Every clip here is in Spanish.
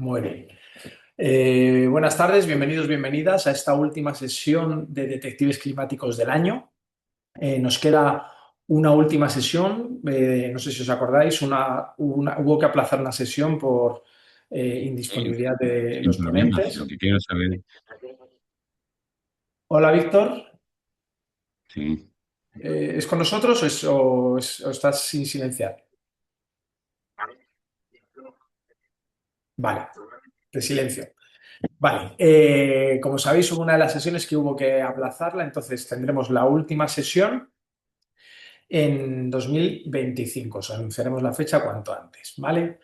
Muy bien. Buenas tardes, bienvenidos, bienvenidas a esta última sesión de Detectives Climáticos del año. Nos queda una última sesión, no sé si os acordáis, hubo que aplazar una sesión por Sí, indisponibilidad de sin los problema. Lo ponentes. que quiero saber, Hola, Víctor. sí. ¿Es con nosotros o estás sin silenciar? Vale, de silencio. Vale, como sabéis, hubo una de las sesiones que hubo que aplazarla, entonces tendremos la última sesión en 2025. Os anunciaremos la fecha cuanto antes, ¿vale?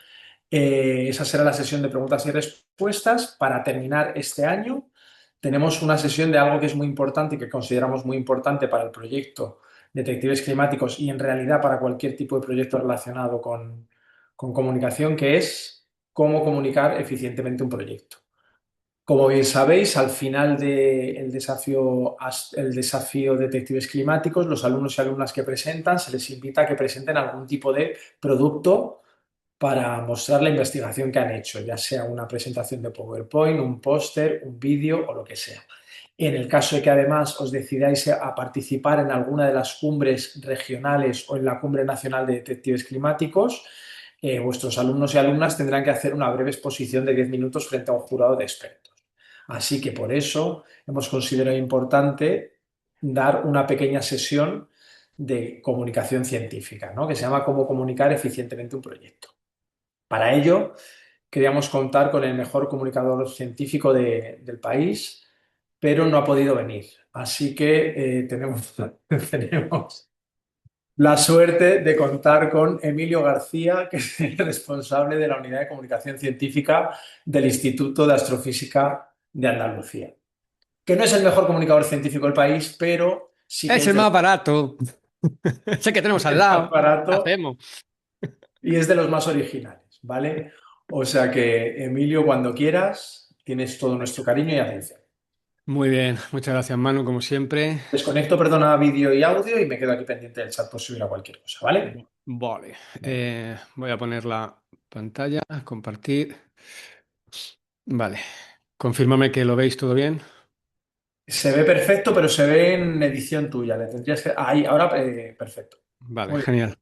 Esa será la sesión de preguntas y respuestas. Para terminar este año, tenemos una sesión de algo que es muy importante y que consideramos muy importante para el proyecto Detectives Climáticos y en realidad para cualquier tipo de proyecto relacionado con comunicación, que es cómo comunicar eficientemente un proyecto. Como bien sabéis, al final del desafío, el desafío Detectives Climáticos, los alumnos y alumnas que presentan, se les invita a que presenten algún tipo de producto para mostrar la investigación que han hecho, ya sea una presentación de PowerPoint, un póster, un vídeo o lo que sea. En el caso de que además os decidáis a participar en alguna de las cumbres regionales o en la cumbre nacional de detectives climáticos, vuestros alumnos y alumnas tendrán que hacer una breve exposición de 10 minutos frente a un jurado de expertos. Así que por eso hemos considerado importante dar una pequeña sesión de comunicación científica, ¿no? Que se llama Cómo comunicar eficientemente un proyecto. Para ello, queríamos contar con el mejor comunicador científico del país, pero no ha podido venir. Así que tenemos la suerte de contar con Emilio García, que es el responsable de la Unidad de Comunicación Científica del Instituto de Astrofísica de Andalucía, que no es el mejor comunicador científico del país, pero sí que Es es el del más barato. Sé que tenemos al lado. ¿Qué aparato hacemos? y es de los más originales, ¿vale? O sea que, Emilio, cuando quieras, tienes todo nuestro cariño y atención. Muy bien, muchas gracias, Manu, como siempre. Desconecto, perdona, vídeo y audio y me quedo aquí pendiente del chat por si hubiera cualquier cosa, ¿vale? Vale, Venga. voy a poner la pantalla, compartir. Vale, confírmame que lo veis todo bien. Se ve perfecto, pero se ve en edición tuya. Le tendrías que... Ahí, ahora, perfecto. Vale, Muy bien. genial.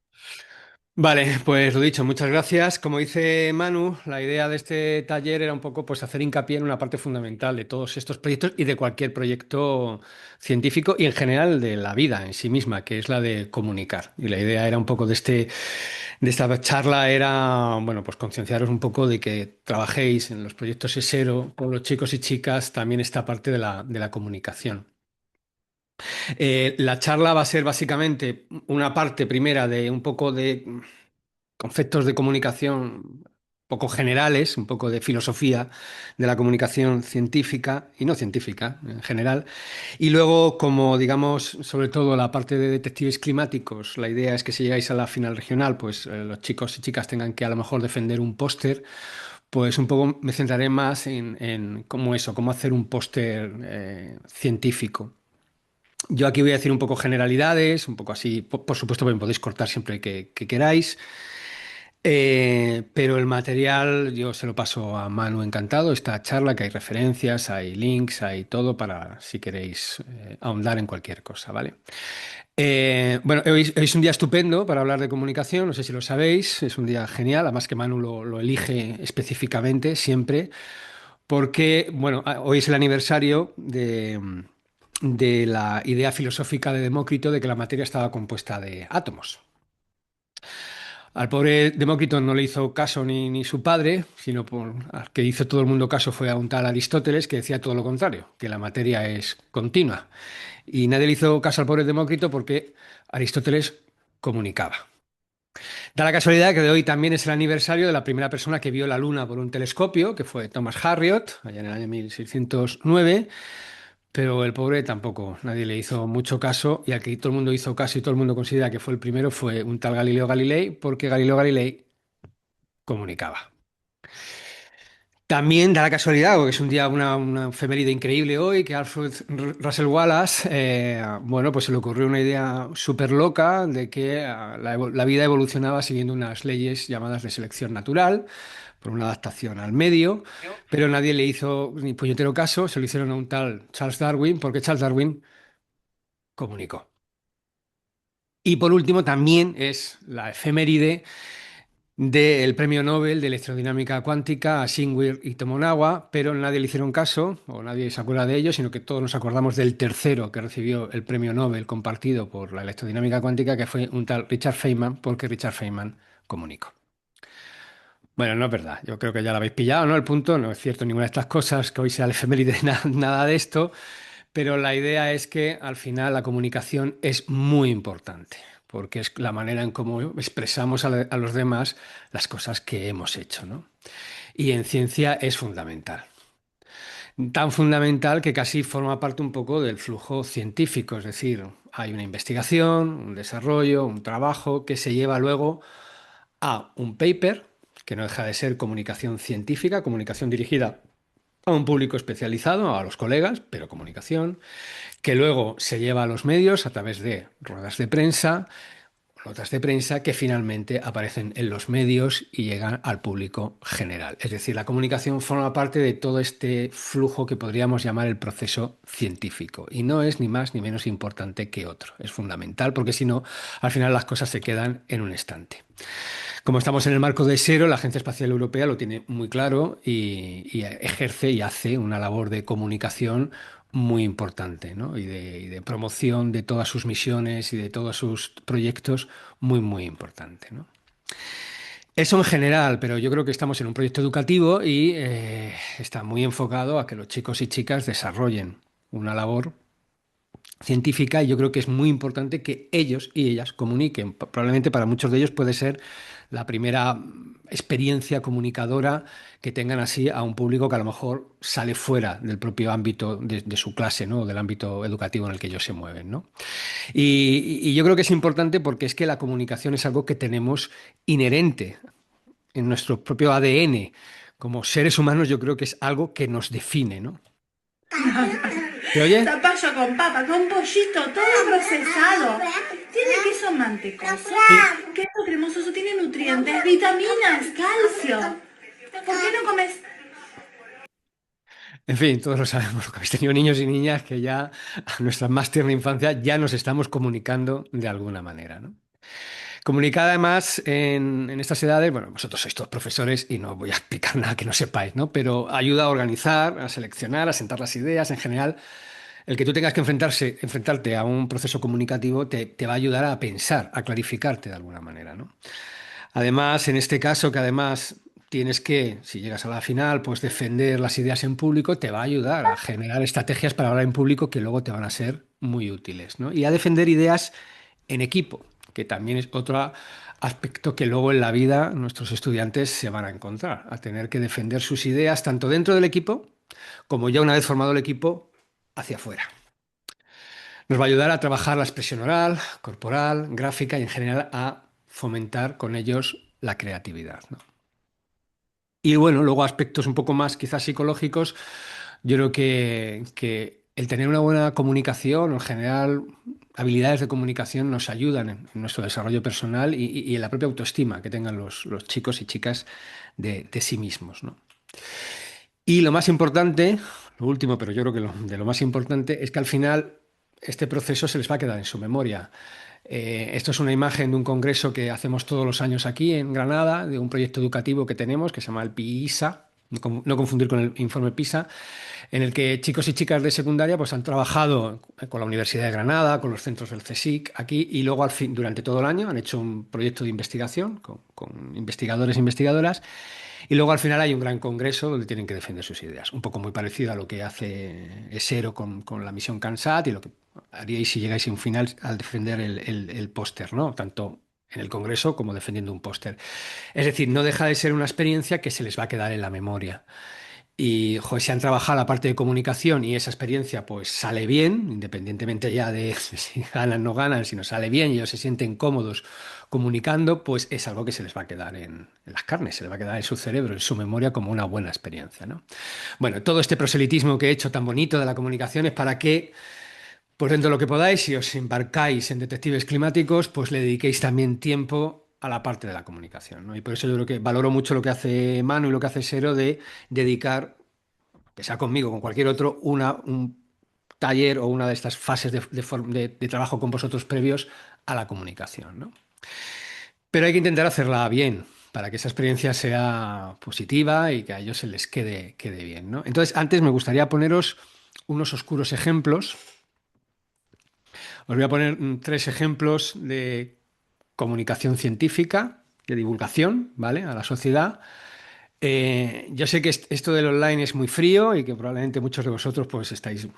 Vale, pues lo dicho, muchas gracias. Como dice Manu, la idea de este taller era un poco pues hacer hincapié en una parte fundamental de todos estos proyectos y de cualquier proyecto científico y en general de la vida en sí misma, que es la de comunicar. Y la idea era un poco de esta charla era, bueno, pues concienciaros un poco de que trabajéis en los proyectos ESERO con los chicos y chicas también esta parte de la comunicación. La charla va a ser básicamente una parte primera de un poco de conceptos de comunicación un poco generales, un poco de filosofía de la comunicación científica y no científica en general. Y luego, como digamos, sobre todo la parte de detectives climáticos, la idea es que si llegáis a la final regional, pues los chicos y chicas tengan que a lo mejor defender un póster. Pues un poco me centraré más en cómo eso, cómo hacer un póster científico. Yo aquí voy a decir un poco generalidades, un poco así, por supuesto me podéis cortar siempre que queráis. Pero el material yo se lo paso a Manu encantado, esta charla que hay referencias, hay links, hay todo para si queréis ahondar en cualquier cosa, ¿vale? Bueno, hoy es un día estupendo para hablar de comunicación, no sé si lo sabéis, es un día genial, además que Manu lo elige específicamente siempre, porque, bueno, hoy es el aniversario de la idea filosófica de Demócrito de que la materia estaba compuesta de átomos. Al pobre Demócrito no le hizo caso ni su padre, sino al que hizo todo el mundo caso fue a un tal Aristóteles que decía todo lo contrario, que la materia es continua. Y nadie le hizo caso al pobre Demócrito porque Aristóteles comunicaba. Da la casualidad que de hoy también es el aniversario de la primera persona que vio la Luna por un telescopio, que fue Thomas Harriot, allá en el año 1609. Pero el pobre tampoco, nadie le hizo mucho caso y al que todo el mundo hizo caso y todo el mundo considera que fue el primero fue un tal Galileo Galilei, porque Galileo Galilei comunicaba. También da la casualidad, porque es un día, una efeméride increíble hoy, que Alfred Russell Wallace, bueno, pues se le ocurrió una idea súper loca de que la vida evolucionaba siguiendo unas leyes llamadas de selección natural, por una adaptación al medio, pero nadie le hizo ni puñetero caso, se lo hicieron a un tal Charles Darwin, porque Charles Darwin comunicó. Y por último, también es la efeméride del premio Nobel de Electrodinámica Cuántica a Shingwir y Tomonaga, pero nadie le hicieron caso, o nadie se acuerda de ello, sino que todos nos acordamos del tercero que recibió el premio Nobel compartido por la electrodinámica cuántica, que fue un tal Richard Feynman, porque Richard Feynman comunicó. Bueno, no es verdad, yo creo que ya lo habéis pillado, ¿no? El punto, no es cierto ninguna de estas cosas, que hoy sea el efeméride, nada de esto, pero la idea es que al final la comunicación es muy importante, porque es la manera en cómo expresamos a los demás las cosas que hemos hecho, ¿no? Y en ciencia es fundamental. Tan fundamental que casi forma parte un poco del flujo científico, es decir, hay una investigación, un desarrollo, un trabajo que se lleva luego a un paper, que no deja de ser comunicación científica, comunicación dirigida a un público especializado, a los colegas, pero comunicación que luego se lleva a los medios a través de ruedas de prensa, notas de prensa que finalmente aparecen en los medios y llegan al público general. Es decir, la comunicación forma parte de todo este flujo que podríamos llamar el proceso científico y no es ni más ni menos importante que otro. Es fundamental porque si no, al final las cosas se quedan en un estante. Como estamos en el marco de SERO, la Agencia Espacial Europea lo tiene muy claro y ejerce y hace una labor de comunicación muy importante, ¿no? Y de promoción de todas sus misiones y de todos sus proyectos muy, muy importante, ¿no? Eso en general, pero yo creo que estamos en un proyecto educativo y está muy enfocado a que los chicos y chicas desarrollen una labor científica y yo creo que es muy importante que ellos y ellas comuniquen. Probablemente para muchos de ellos puede ser la primera experiencia comunicadora que tengan así a un público que a lo mejor sale fuera del propio ámbito de su clase, ¿no? O del ámbito educativo en el que ellos se mueven, ¿no? Y yo creo que es importante porque es que la comunicación es algo que tenemos inherente en nuestro propio ADN. Como seres humanos, yo creo que es algo que nos define, ¿no? ¿Se oye? Zapallo con papa, con pollito, todo procesado. Tiene queso mantecoso, Sí. queso cremoso, eso tiene nutrientes, vitaminas, calcio. ¿Por qué no comes? En fin, todos lo sabemos, lo que habéis tenido niños y niñas que ya a nuestra más tierna infancia ya nos estamos comunicando de alguna manera, ¿no? Comunicar además en estas edades, bueno, vosotros sois todos profesores y no voy a explicar nada que no sepáis, ¿no? Pero ayuda a organizar, a seleccionar, a sentar las ideas. En general, el que tú tengas que enfrentarte a un proceso comunicativo te va a ayudar a pensar, a clarificarte de alguna manera, ¿no? Además, en este caso, que además tienes que, si llegas a la final, pues defender las ideas en público, te va a ayudar a generar estrategias para hablar en público que luego te van a ser muy útiles, ¿no? Y a defender ideas en equipo, que también es otro aspecto que luego en la vida nuestros estudiantes se van a encontrar, a tener que defender sus ideas tanto dentro del equipo como ya una vez formado el equipo hacia afuera. Nos va a ayudar a trabajar la expresión oral, corporal, gráfica y en general a fomentar con ellos la creatividad, ¿no? Y bueno, luego aspectos un poco más quizás psicológicos, yo creo que el tener una buena comunicación o en general habilidades de comunicación nos ayudan en nuestro desarrollo personal y en la propia autoestima que tengan los chicos y chicas de sí mismos, ¿no? Y lo más importante, lo último, pero yo creo que de lo más importante es que al final este proceso se les va a quedar en su memoria. Esto es una imagen de un congreso que hacemos todos los años aquí en Granada, de un proyecto educativo que tenemos que se llama el PISA, no confundir con el informe PISA, en el que chicos y chicas de secundaria pues, han trabajado con la Universidad de Granada, con los centros del CSIC aquí y luego al fin, durante todo el año han hecho un proyecto de investigación con investigadores e investigadoras y luego al final hay un gran congreso donde tienen que defender sus ideas. Un poco muy parecido a lo que hace ESERO con la misión CANSAT y lo que haríais si llegáis a un final al defender el póster, ¿no? Tanto en el congreso como defendiendo un póster. Es decir, no deja de ser una experiencia que se les va a quedar en la memoria. y joder, si han trabajado la parte de comunicación y esa experiencia pues sale bien, independientemente ya de si ganan o no ganan, si no sale bien y ellos se sienten cómodos comunicando, pues es algo que se les va a quedar en las carnes, se les va a quedar en su cerebro, en su memoria como una buena experiencia, ¿no? Bueno, todo este proselitismo que he hecho tan bonito de la comunicación es para que, pues dentro de lo que podáis, si os embarcáis en detectives climáticos, pues le dediquéis también tiempo a la parte de la comunicación, ¿no? Y por eso yo creo que valoro mucho lo que hace Manu y lo que hace Sero de dedicar, que sea conmigo o con cualquier otro, un taller o una de estas fases de trabajo con vosotros previos a la comunicación, ¿no? Pero hay que intentar hacerla bien para que esa experiencia sea positiva y que a ellos se les quede bien, ¿no? Entonces, antes me gustaría poneros unos oscuros ejemplos. Os voy a poner 3 ejemplos de comunicación científica, de divulgación, ¿vale? A la sociedad. Yo sé que esto del online es muy frío y que probablemente muchos de vosotros pues estáis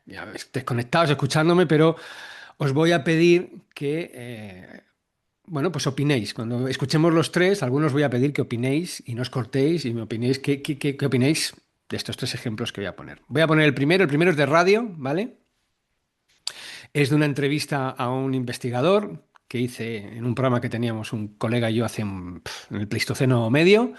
ya desconectados escuchándome, pero os voy a pedir que, bueno, pues opinéis. Cuando escuchemos los 3, algunos voy a pedir que opinéis y no os cortéis y me opinéis qué opinéis de estos 3 ejemplos que voy a poner. Voy a poner el primero es de radio, ¿vale? Es de una entrevista a un investigador que hice en un programa que teníamos un colega y yo en el Pleistoceno medio,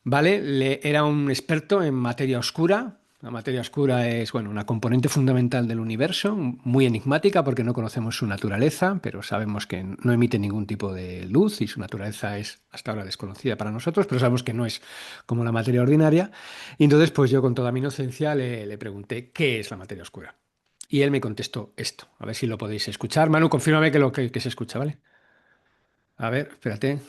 ¿vale? Era un experto en materia oscura. La materia oscura es, bueno, una componente fundamental del universo, muy enigmática porque no conocemos su naturaleza, pero sabemos que no emite ningún tipo de luz y su naturaleza es hasta ahora desconocida para nosotros, pero sabemos que no es como la materia ordinaria. Y entonces, pues yo con toda mi inocencia le pregunté qué es la materia oscura. Y él me contestó esto. A ver si lo podéis escuchar. Manu, confírmame que se escucha, ¿vale? A ver, espérate.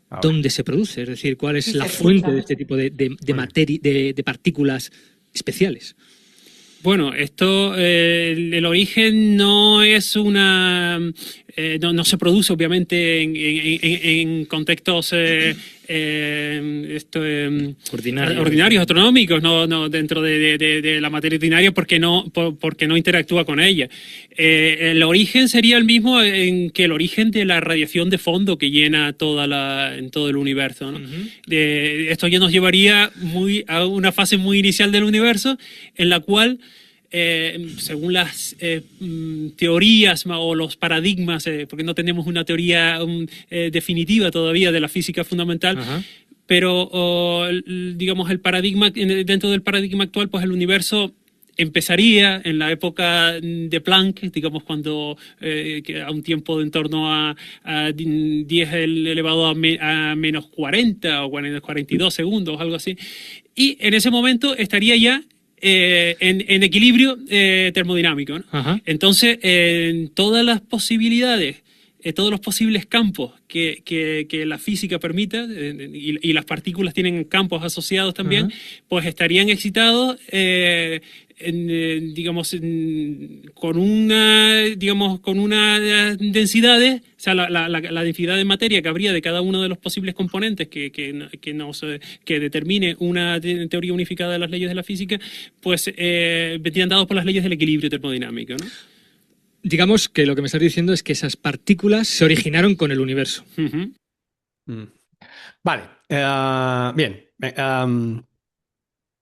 Ahora. ¿Dónde se produce? Es decir, ¿cuál es Sí, la se fuente escucha. de este tipo de materia, de partículas especiales? Bueno, esto, el origen no es no se produce obviamente en contextos ordinarios, astronómicos, no dentro de la materia ordinaria porque no interactúa con ella. El origen sería el mismo que el origen de la radiación de fondo que llena en todo el universo, ¿no? Esto ya nos llevaría a una fase muy inicial del universo en la cual según las teorías o los paradigmas, porque no tenemos una teoría definitiva todavía de la física fundamental, pero digamos el paradigma, dentro del paradigma actual, pues el universo empezaría en la época de Planck, digamos cuando a un tiempo de en torno a 10 elevado a menos 40 o 42 segundos, algo así, y en ese momento estaría ya en equilibrio termodinámico, ¿no? Entonces, todas las posibilidades, todos los posibles campos que la física permita, y las partículas tienen campos asociados también, pues estarían excitados con una densidades, o sea, la densidad de materia que habría de cada uno de los posibles componentes que determine una teoría unificada de las leyes de la física, pues vendrían dados por las leyes del equilibrio termodinámico, ¿no? Digamos que lo que me estás diciendo es que esas partículas se originaron con el universo. Vale, bien.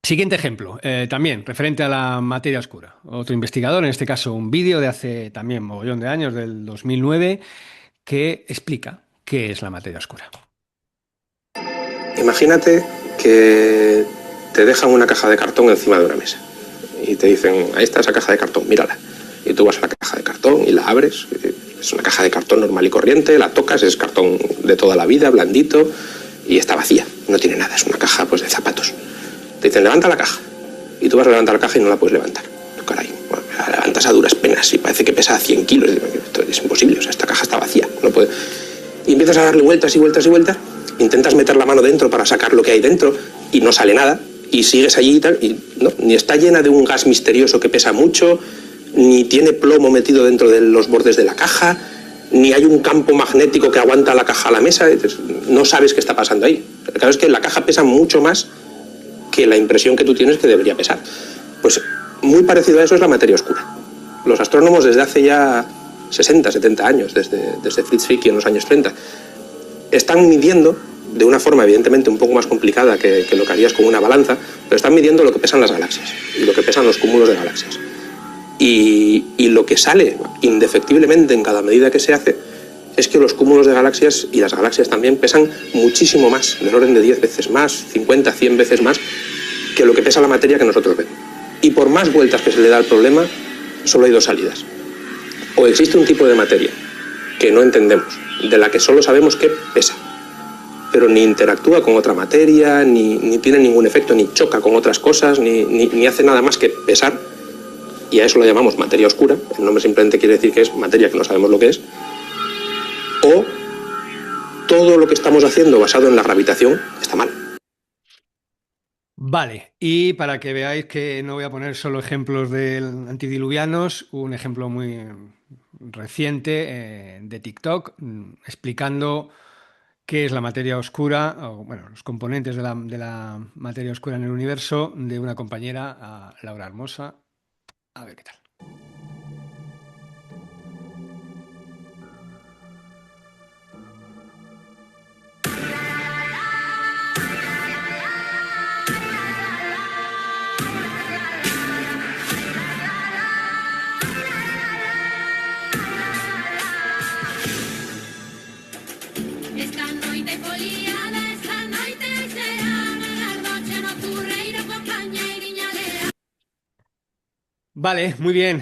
Siguiente ejemplo, también referente a la materia oscura. Otro investigador, en este caso un vídeo de hace también mogollón de años, del 2009, que explica qué es la materia oscura. Imagínate que te dejan una caja de cartón encima de una mesa y te dicen, ahí está esa caja de cartón, mírala. Y tú vas a la caja de cartón y la abres. Es una caja de cartón normal y corriente, la tocas, es cartón de toda la vida, blandito, y está vacía, no tiene nada, es una caja pues de zapatos. Te dicen, levanta la caja. Y tú vas a levantar la caja y no la puedes levantar. Caray, bueno, la levantas a duras penas y parece que pesa 100 kilos. Esto es imposible, o sea, esta caja está vacía, no puede. Y empiezas a darle vueltas y vueltas y vueltas, intentas meter la mano dentro para sacar lo que hay dentro y no sale nada, y sigues allí y tal, y no, ni está llena de un gas misterioso que pesa mucho, ni tiene plomo metido dentro de los bordes de la caja, ni hay un campo magnético que aguanta la caja a la mesa. Entonces, no sabes qué está pasando ahí. Claro, es que la caja pesa mucho más que la impresión que tú tienes que debería pesar. Pues muy parecido a eso es la materia oscura. Los astrónomos desde hace ya 60, 70 años, desde Fritz Zwicky en los años 30, están midiendo de una forma evidentemente un poco más complicada que lo que harías con una balanza, pero están midiendo lo que pesan las galaxias y lo que pesan los cúmulos de galaxias. Y lo que sale indefectiblemente en cada medida que se hace es que los cúmulos de galaxias y las galaxias también pesan muchísimo más, del orden de 10 veces más, 50, 100 veces más, que lo que pesa la materia que nosotros vemos. Y por más vueltas que se le da al problema, solo hay dos salidas. O existe un tipo de materia que no entendemos, de la que solo sabemos que pesa, pero ni interactúa con otra materia, ni tiene ningún efecto, ni choca con otras cosas, ni hace nada más que pesar, y a eso lo llamamos materia oscura. El nombre simplemente quiere decir que es materia que no sabemos lo que es. O todo lo que estamos haciendo basado en la gravitación está mal. Vale, y para que veáis que no voy a poner solo ejemplos de antidiluvianos, un ejemplo muy reciente de TikTok explicando qué es la materia oscura, o bueno, los componentes de la materia oscura en el universo, de una compañera, Laura Hermosa. A ver qué tal. Vale, muy bien.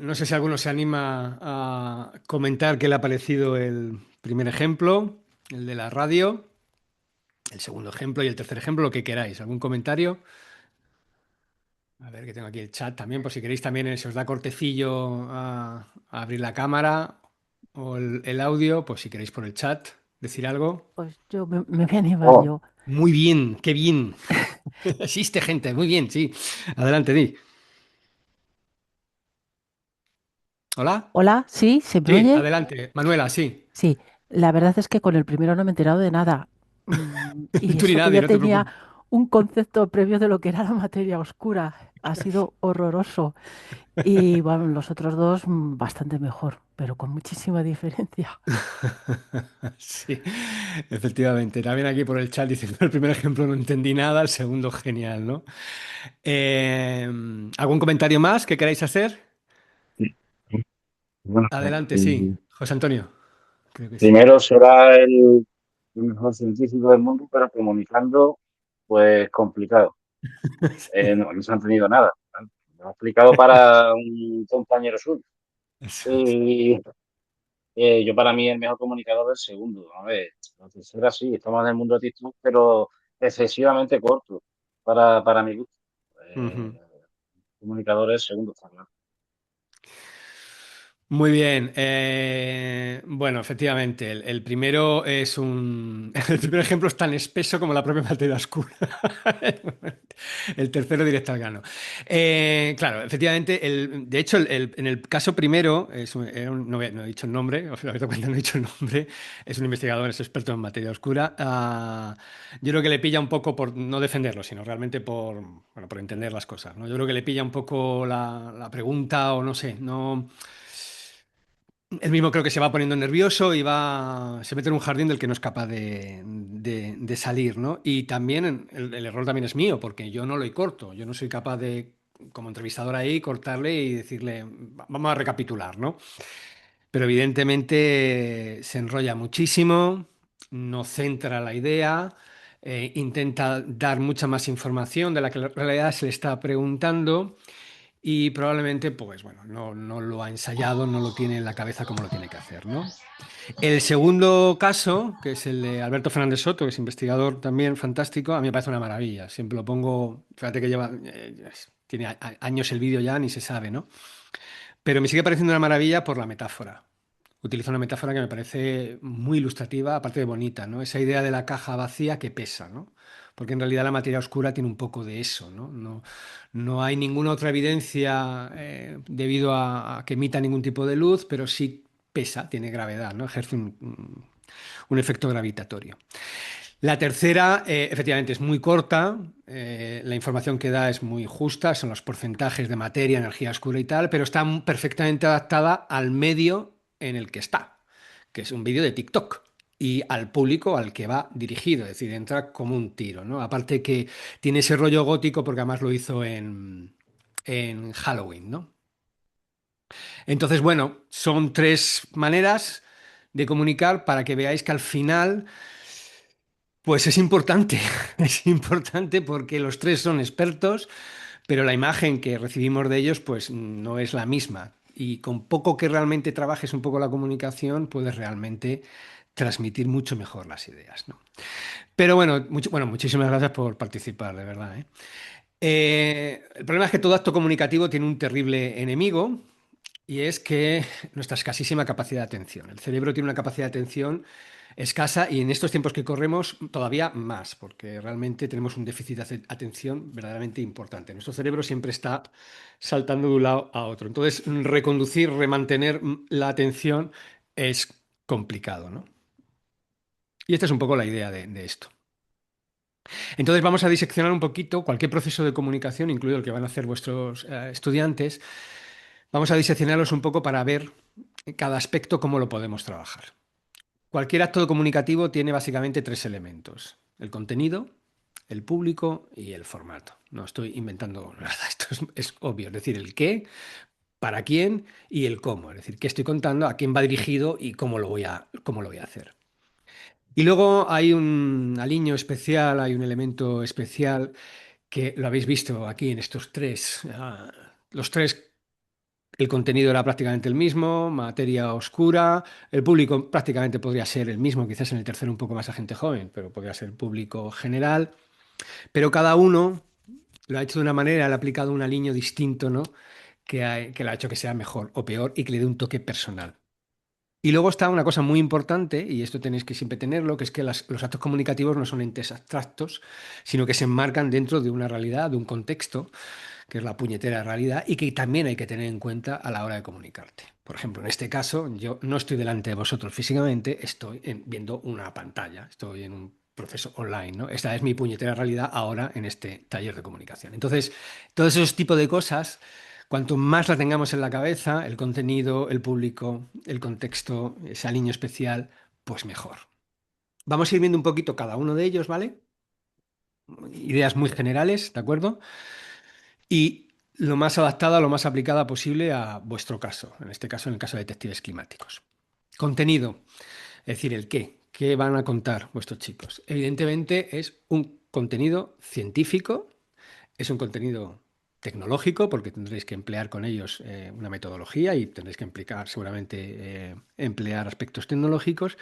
No sé si alguno se anima a comentar qué le ha parecido el primer ejemplo, el de la radio, el segundo ejemplo y el tercer ejemplo, lo que queráis. ¿Algún comentario? A ver, que tengo aquí el chat también, por si queréis también, se os da cortecillo a abrir la cámara o el audio, pues si queréis por el chat decir algo. Pues yo me voy a animar yo. Muy bien, qué bien. Existe gente, muy bien, sí. Adelante, di. ¿Hola? Hola, ¿sí? ¿Se me Sí, oye? adelante. Manuela, sí. Sí, la verdad es que con el primero no me he enterado de nada. Y Tú ni eso que nadie, ya no te tenía preocupes. un concepto previo de lo que era la materia oscura. Ha sido horroroso. Y bueno, los otros dos bastante mejor, pero con muchísima diferencia. Sí, efectivamente. También aquí por el chat diciendo el primer ejemplo no entendí nada, el segundo genial, ¿no? Eh, ¿Algún comentario más que queráis hacer? Sí. Bueno, Adelante, sí. José Antonio, creo que sí. primero será el mejor científico del mundo, pero comunicando, pues complicado. No se ha entendido nada. Lo ha explicado para un compañero suyo. Y yo para mí el mejor comunicador es el segundo. A ver, la tercera sí, estamos en el mundo de TikTok, pero excesivamente corto para mi gusto. Ujú. Comunicador es el segundo, está claro. Muy bien. Bueno, efectivamente, el primero es el primer ejemplo es tan espeso como la propia materia oscura. El tercero directo al grano. Claro, efectivamente, de hecho, en el caso primero, no he dicho el nombre, os habéis dado cuenta, no he dicho el nombre, es un investigador, es experto en materia oscura. Yo creo que le pilla un poco por no defenderlo, sino realmente bueno, por entender las cosas, ¿no? Yo creo que le pilla un poco la pregunta o no sé, no. Él mismo creo que se va poniendo nervioso y se mete en un jardín del que no es capaz de salir, ¿no? Y también el error también es mío, porque yo no lo corto, yo no soy capaz de, como entrevistador ahí, cortarle y decirle, vamos a recapitular, ¿no? Pero evidentemente se enrolla muchísimo, no centra la idea, intenta dar mucha más información de la que en realidad se le está preguntando. Y probablemente, pues bueno, no lo ha ensayado, no lo tiene en la cabeza como lo tiene que hacer, ¿no? El segundo caso, que es el de Alberto Fernández Soto, que es investigador también fantástico, a mí me parece una maravilla. Siempre lo pongo, fíjate que tiene años el vídeo ya, ni se sabe, ¿no? Pero me sigue pareciendo una maravilla por la metáfora. Utiliza una metáfora que me parece muy ilustrativa, aparte de bonita, ¿no? Esa idea de la caja vacía que pesa, ¿no? Porque en realidad la materia oscura tiene un poco de eso, ¿no? No hay ninguna otra evidencia debido a que emita ningún tipo de luz, pero sí pesa, tiene gravedad, ¿no? Ejerce un efecto gravitatorio. La tercera, efectivamente, es muy corta, la información que da es muy justa, son los porcentajes de materia, energía oscura y tal, pero está perfectamente adaptada al medio en el que está, que es un vídeo de TikTok. y al público al que va dirigido, es decir, entra como un tiro, ¿no? Aparte que tiene ese rollo gótico porque además lo hizo en Halloween, ¿no? Entonces, bueno, son tres maneras de comunicar para que veáis que al final, pues es importante, es importante porque los tres son expertos, pero la imagen que recibimos de ellos, pues no es la misma. Y con poco que realmente trabajes un poco la comunicación, puedes realmente transmitir mucho mejor las ideas, ¿no? Pero bueno, bueno, muchísimas gracias por participar, de verdad, ¿eh? El problema es que todo acto comunicativo tiene un terrible enemigo y es que nuestra escasísima capacidad de atención. El cerebro tiene una capacidad de atención escasa y en estos tiempos que corremos todavía más, porque realmente tenemos un déficit de atención verdaderamente importante. Nuestro cerebro siempre está saltando de un lado a otro. Entonces, reconducir, remantener la atención es complicado, ¿no? Y esta es un poco la idea de esto. Entonces vamos a diseccionar un poquito cualquier proceso de comunicación, incluido el que van a hacer vuestros estudiantes. Vamos a diseccionarlos un poco para ver cada aspecto cómo lo podemos trabajar. Cualquier acto comunicativo tiene básicamente tres elementos: el contenido, el público y el formato. No estoy inventando nada, esto es obvio, es decir, el qué, para quién y el cómo, es decir, qué estoy contando, a quién va dirigido y cómo lo voy a hacer. Y luego hay un aliño especial, hay un elemento especial que lo habéis visto aquí en estos tres. Los tres, el contenido era prácticamente el mismo, materia oscura, el público prácticamente podría ser el mismo, quizás en el tercero un poco más a gente joven, pero podría ser público general, pero cada uno lo ha hecho de una manera, le ha aplicado un aliño distinto, ¿no? Que le ha hecho que sea mejor o peor y que le dé un toque personal. Y luego está una cosa muy importante, y esto tenéis que siempre tenerlo, que es que los actos comunicativos no son entes abstractos, sino que se enmarcan dentro de una realidad, de un contexto, que es la puñetera realidad, y que también hay que tener en cuenta a la hora de comunicarte. Por ejemplo, en este caso, yo no estoy delante de vosotros físicamente, estoy viendo una pantalla, estoy en un proceso online, ¿no? Esta es mi puñetera realidad ahora en este taller de comunicación. Entonces, todos esos tipos de cosas, cuanto más la tengamos en la cabeza, el contenido, el público, el contexto, ese aliño especial, pues mejor. Vamos a ir viendo un poquito cada uno de ellos, ¿vale? Ideas muy generales, ¿de acuerdo? Y lo más adaptada, lo más aplicada posible a vuestro caso, en este caso, en el caso de detectives climáticos. Contenido, es decir, el qué. ¿Qué van a contar vuestros chicos? Evidentemente es un contenido científico, es un contenido tecnológico, porque tendréis que emplear con ellos una metodología y tendréis que implicar seguramente emplear aspectos tecnológicos,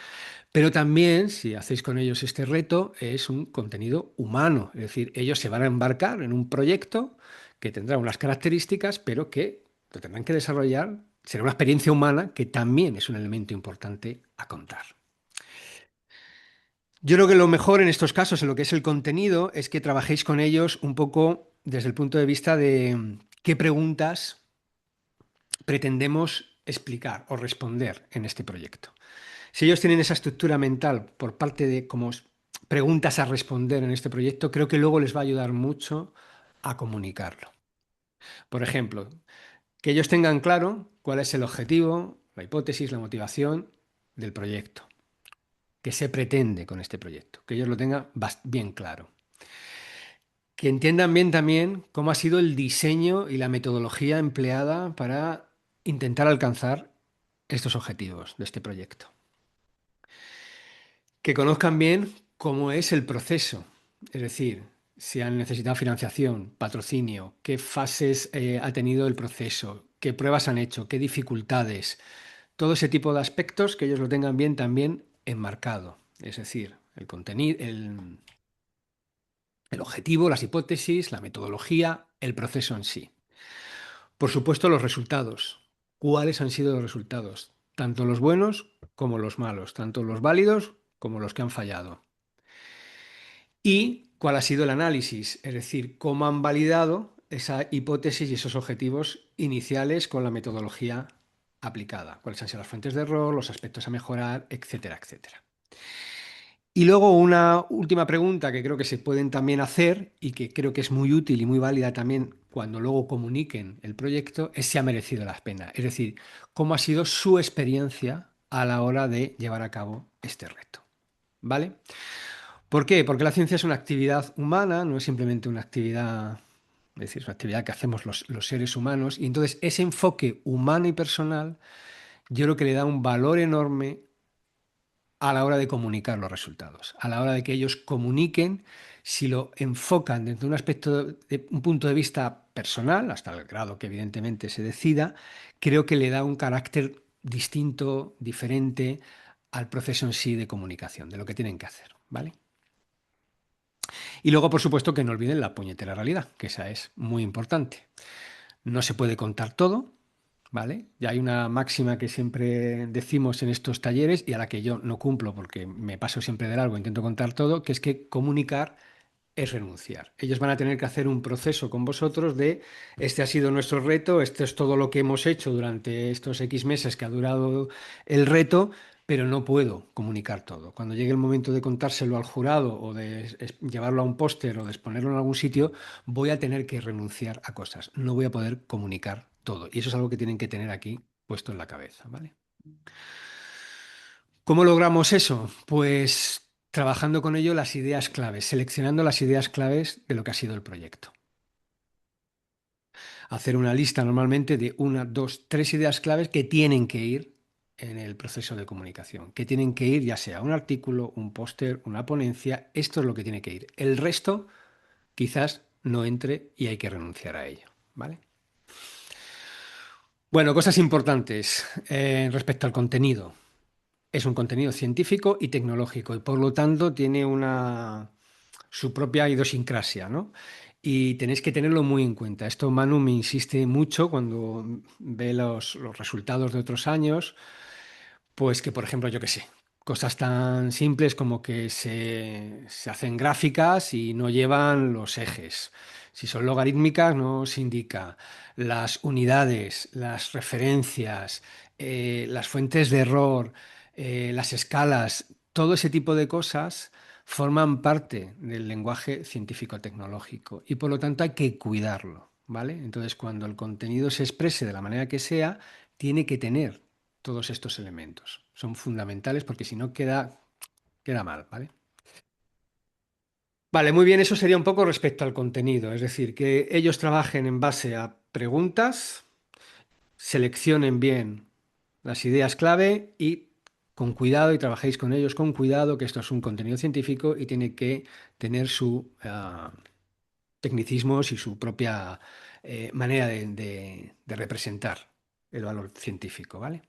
pero también, si hacéis con ellos este reto, es un contenido humano, es decir, ellos se van a embarcar en un proyecto que tendrá unas características, pero que lo tendrán que desarrollar, será una experiencia humana que también es un elemento importante a contar. Yo creo que lo mejor en estos casos, en lo que es el contenido, es que trabajéis con ellos un poco desde el punto de vista de qué preguntas pretendemos explicar o responder en este proyecto. Si ellos tienen esa estructura mental por parte de como preguntas a responder en este proyecto, creo que luego les va a ayudar mucho a comunicarlo. Por ejemplo, que ellos tengan claro cuál es el objetivo, la hipótesis, la motivación del proyecto, qué se pretende con este proyecto, que ellos lo tengan bien claro. Que entiendan bien también cómo ha sido el diseño y la metodología empleada para intentar alcanzar estos objetivos de este proyecto. Que conozcan bien cómo es el proceso, es decir, si han necesitado financiación, patrocinio, qué fases ha tenido el proceso, qué pruebas han hecho, qué dificultades, todo ese tipo de aspectos que ellos lo tengan bien también enmarcado, es decir, el contenido, el objetivo, las hipótesis, la metodología, el proceso en sí. Por supuesto, los resultados. ¿Cuáles han sido los resultados? Tanto los buenos como los malos, tanto los válidos como los que han fallado. Y cuál ha sido el análisis, es decir, cómo han validado esa hipótesis y esos objetivos iniciales con la metodología aplicada. Cuáles han sido las fuentes de error, los aspectos a mejorar, etcétera, etcétera. Y luego una última pregunta que creo que se pueden también hacer y que creo que es muy útil y muy válida también cuando luego comuniquen el proyecto es si ha merecido la pena. Es decir, cómo ha sido su experiencia a la hora de llevar a cabo este reto. ¿vale? ¿Por qué? Porque la ciencia es una actividad humana, no es simplemente una actividad, es decir, es una actividad que hacemos los seres humanos, y entonces ese enfoque humano y personal yo creo que le da un valor enorme a la hora de comunicar los resultados, a la hora de que ellos comuniquen, si lo enfocan desde un aspecto, de un punto de vista personal, hasta el grado que evidentemente se decida, creo que le da un carácter distinto, diferente al proceso en sí de comunicación, de lo que tienen que hacer, ¿vale? Y luego, por supuesto, que no olviden la puñetera realidad, que esa es muy importante. No se puede contar todo, ¿vale? Ya hay una máxima que siempre decimos en estos talleres y a la que yo no cumplo porque me paso siempre de largo, intento contar todo, que es que comunicar es renunciar. Ellos van a tener que hacer un proceso con vosotros de este ha sido nuestro reto, esto es todo lo que hemos hecho durante estos X meses que ha durado el reto, pero no puedo comunicar todo. Cuando llegue el momento de contárselo al jurado o de llevarlo a un póster o de exponerlo en algún sitio, voy a tener que renunciar a cosas. No voy a poder comunicar todo. Y eso es algo que tienen que tener aquí puesto en la cabeza, ¿vale? ¿Cómo logramos eso? Pues trabajando con ello las ideas claves, seleccionando las ideas claves de lo que ha sido el proyecto. Hacer una lista normalmente de una, dos, tres ideas claves que tienen que ir en el proceso de comunicación, que tienen que ir ya sea un artículo, un póster, una ponencia, esto es lo que tiene que ir. El resto quizás no entre y hay que renunciar a ello, ¿vale? Bueno, cosas importantes respecto al contenido. Es un contenido científico y tecnológico y por lo tanto tiene su propia idiosincrasia, ¿no? Y tenéis que tenerlo muy en cuenta. Esto Manu me insiste mucho cuando ve los resultados de otros años, pues que, por ejemplo, yo qué sé, cosas tan simples como que se hacen gráficas y no llevan los ejes. Si son logarítmicas, no se indica las unidades, las referencias, las fuentes de error, las escalas, todo ese tipo de cosas forman parte del lenguaje científico-tecnológico y por lo tanto hay que cuidarlo, ¿vale? Entonces, cuando el contenido se exprese de la manera que sea, tiene que tener todos estos elementos. Son fundamentales porque si no queda mal, ¿vale? Vale, muy bien, eso sería un poco respecto al contenido, es decir, que ellos trabajen en base a preguntas, seleccionen bien las ideas clave y con cuidado y trabajéis con ellos con cuidado, que esto es un contenido científico y tiene que tener su tecnicismos y su propia manera de representar el valor científico, ¿vale?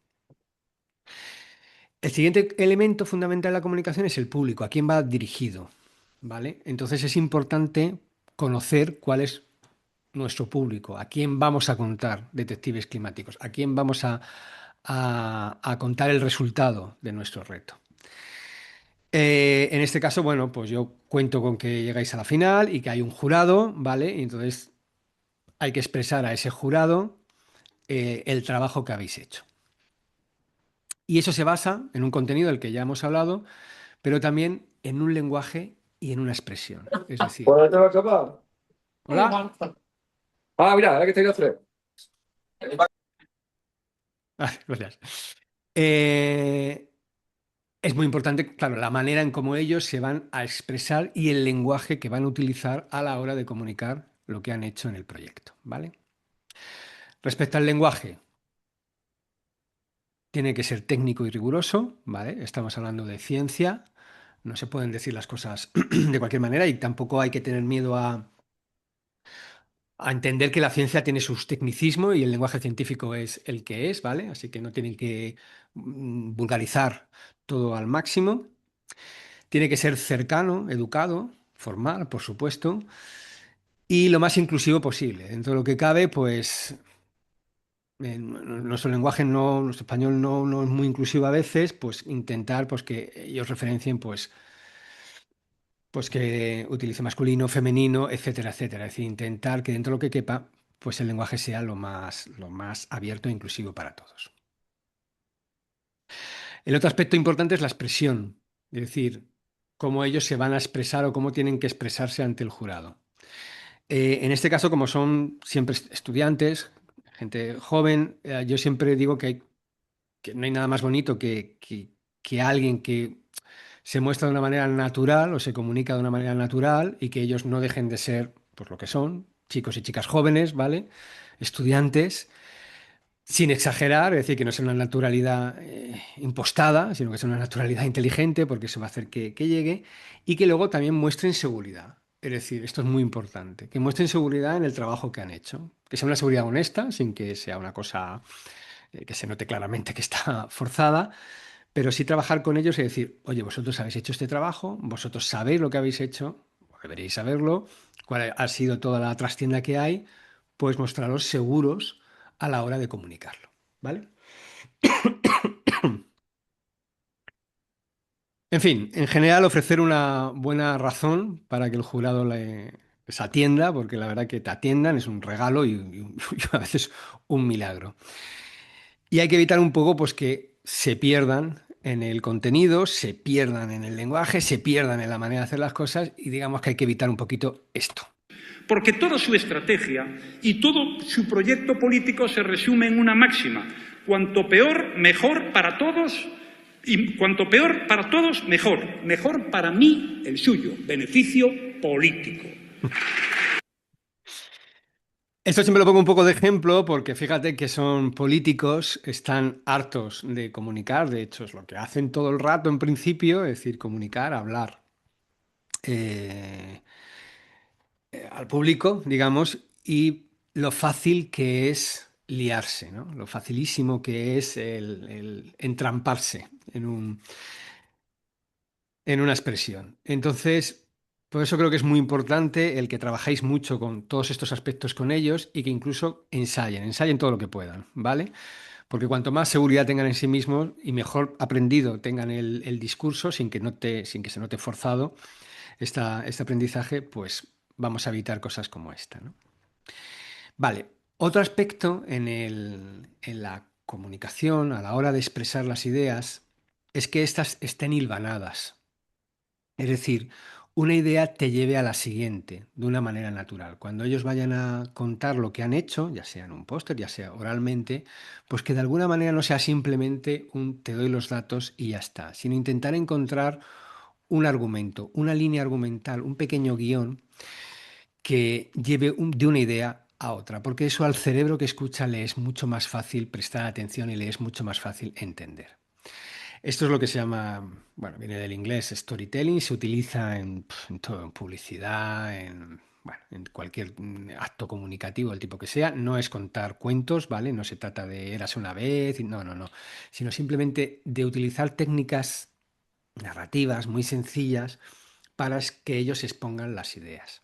El siguiente elemento fundamental de la comunicación es el público, a quién va dirigido, ¿vale? Entonces es importante conocer cuál es nuestro público, a quién vamos a contar detectives climáticos, a quién vamos a contar el resultado de nuestro reto. En este caso, bueno, pues yo cuento con que llegáis a la final y que hay un jurado, ¿vale? Y entonces hay que expresar a ese jurado el trabajo que habéis hecho. Y eso se basa en un contenido del que ya hemos hablado, pero también en un lenguaje y en una expresión. Es decir, Bueno, te va a acabar. hola. Ah, mira, ahora que te voy a hacer. Gracias. Eh, es muy importante, claro, la manera en cómo ellos se van a expresar y el lenguaje que van a utilizar a la hora de comunicar lo que han hecho en el proyecto, ¿vale? Respecto al lenguaje, tiene que ser técnico y riguroso, ¿vale? Estamos hablando de ciencia, no se pueden decir las cosas de cualquier manera y tampoco hay que tener miedo a entender que la ciencia tiene sus tecnicismos y el lenguaje científico es el que es, ¿vale? Así que no tienen que vulgarizar todo al máximo. Tiene que ser cercano, educado, formal, por supuesto, y lo más inclusivo posible. Dentro de lo que cabe, pues nuestro lenguaje no, nuestro español no es muy inclusivo a veces, pues intentar pues, que ellos referencien pues que utilice masculino, femenino, etcétera, etcétera. Es decir, intentar que dentro de lo que quepa, pues el lenguaje sea lo más abierto e inclusivo para todos. El otro aspecto importante es la expresión, es decir, cómo ellos se van a expresar o cómo tienen que expresarse ante el jurado. En este caso, como son siempre estudiantes, gente joven, yo siempre digo que no hay nada más bonito que alguien que se muestra de una manera natural o se comunica de una manera natural y que ellos no dejen de ser pues, lo que son, chicos y chicas jóvenes, ¿vale? Estudiantes, sin exagerar, es decir, que no sea una naturalidad impostada, sino que sea una naturalidad inteligente, porque eso va a hacer que llegue, y que luego también muestren seguridad. Es decir, esto es muy importante, que muestren seguridad en el trabajo que han hecho, que sea una seguridad honesta, sin que sea una cosa que se note claramente que está forzada, pero sí trabajar con ellos y decir, oye, vosotros habéis hecho este trabajo, vosotros sabéis lo que habéis hecho, o deberíais saberlo, cuál ha sido toda la trastienda que hay, pues mostraros seguros a la hora de comunicarlo, ¿vale? En fin, en general ofrecer una buena razón para que el jurado les atienda, porque la verdad que te atiendan es un regalo y a veces un milagro. Y hay que evitar un poco pues, que se pierdan en el contenido, se pierdan en el lenguaje, se pierdan en la manera de hacer las cosas y digamos que hay que evitar un poquito esto. Porque toda su estrategia y todo su proyecto político se resume en una máxima: cuanto peor, mejor para todos, y cuanto peor para todos, mejor. Mejor para mí, el suyo. Beneficio político. Esto siempre lo pongo un poco de ejemplo porque fíjate que son políticos, están hartos de comunicar, de hecho es lo que hacen todo el rato en principio, es decir, comunicar, hablar eh, al público, digamos, y lo fácil que es liarse, ¿no? Lo facilísimo que es el entramparse en una expresión. Entonces, por eso creo que es muy importante el que trabajéis mucho con todos estos aspectos con ellos y que incluso ensayen todo lo que puedan, ¿vale? Porque cuanto más seguridad tengan en sí mismos y mejor aprendido tengan el discurso sin que se note forzado este aprendizaje, pues vamos a evitar cosas como esta, ¿no? Vale, otro aspecto en la comunicación a la hora de expresar las ideas es que éstas estén hilvanadas. Es decir, una idea te lleve a la siguiente de una manera natural. Cuando ellos vayan a contar lo que han hecho, ya sea en un póster, ya sea oralmente, pues que de alguna manera no sea simplemente un te doy los datos y ya está, sino intentar encontrar un argumento, una línea argumental, un pequeño guión que lleve de una idea a otra, porque eso al cerebro que escucha le es mucho más fácil prestar atención y le es mucho más fácil entender. Esto es lo que se llama, bueno, viene del inglés storytelling, se utiliza en todo, en publicidad, bueno, en cualquier acto comunicativo del tipo que sea. No es contar cuentos, ¿vale? No se trata de érase una vez, no, no, no, sino simplemente de utilizar técnicas narrativas muy sencillas para que ellos expongan las ideas.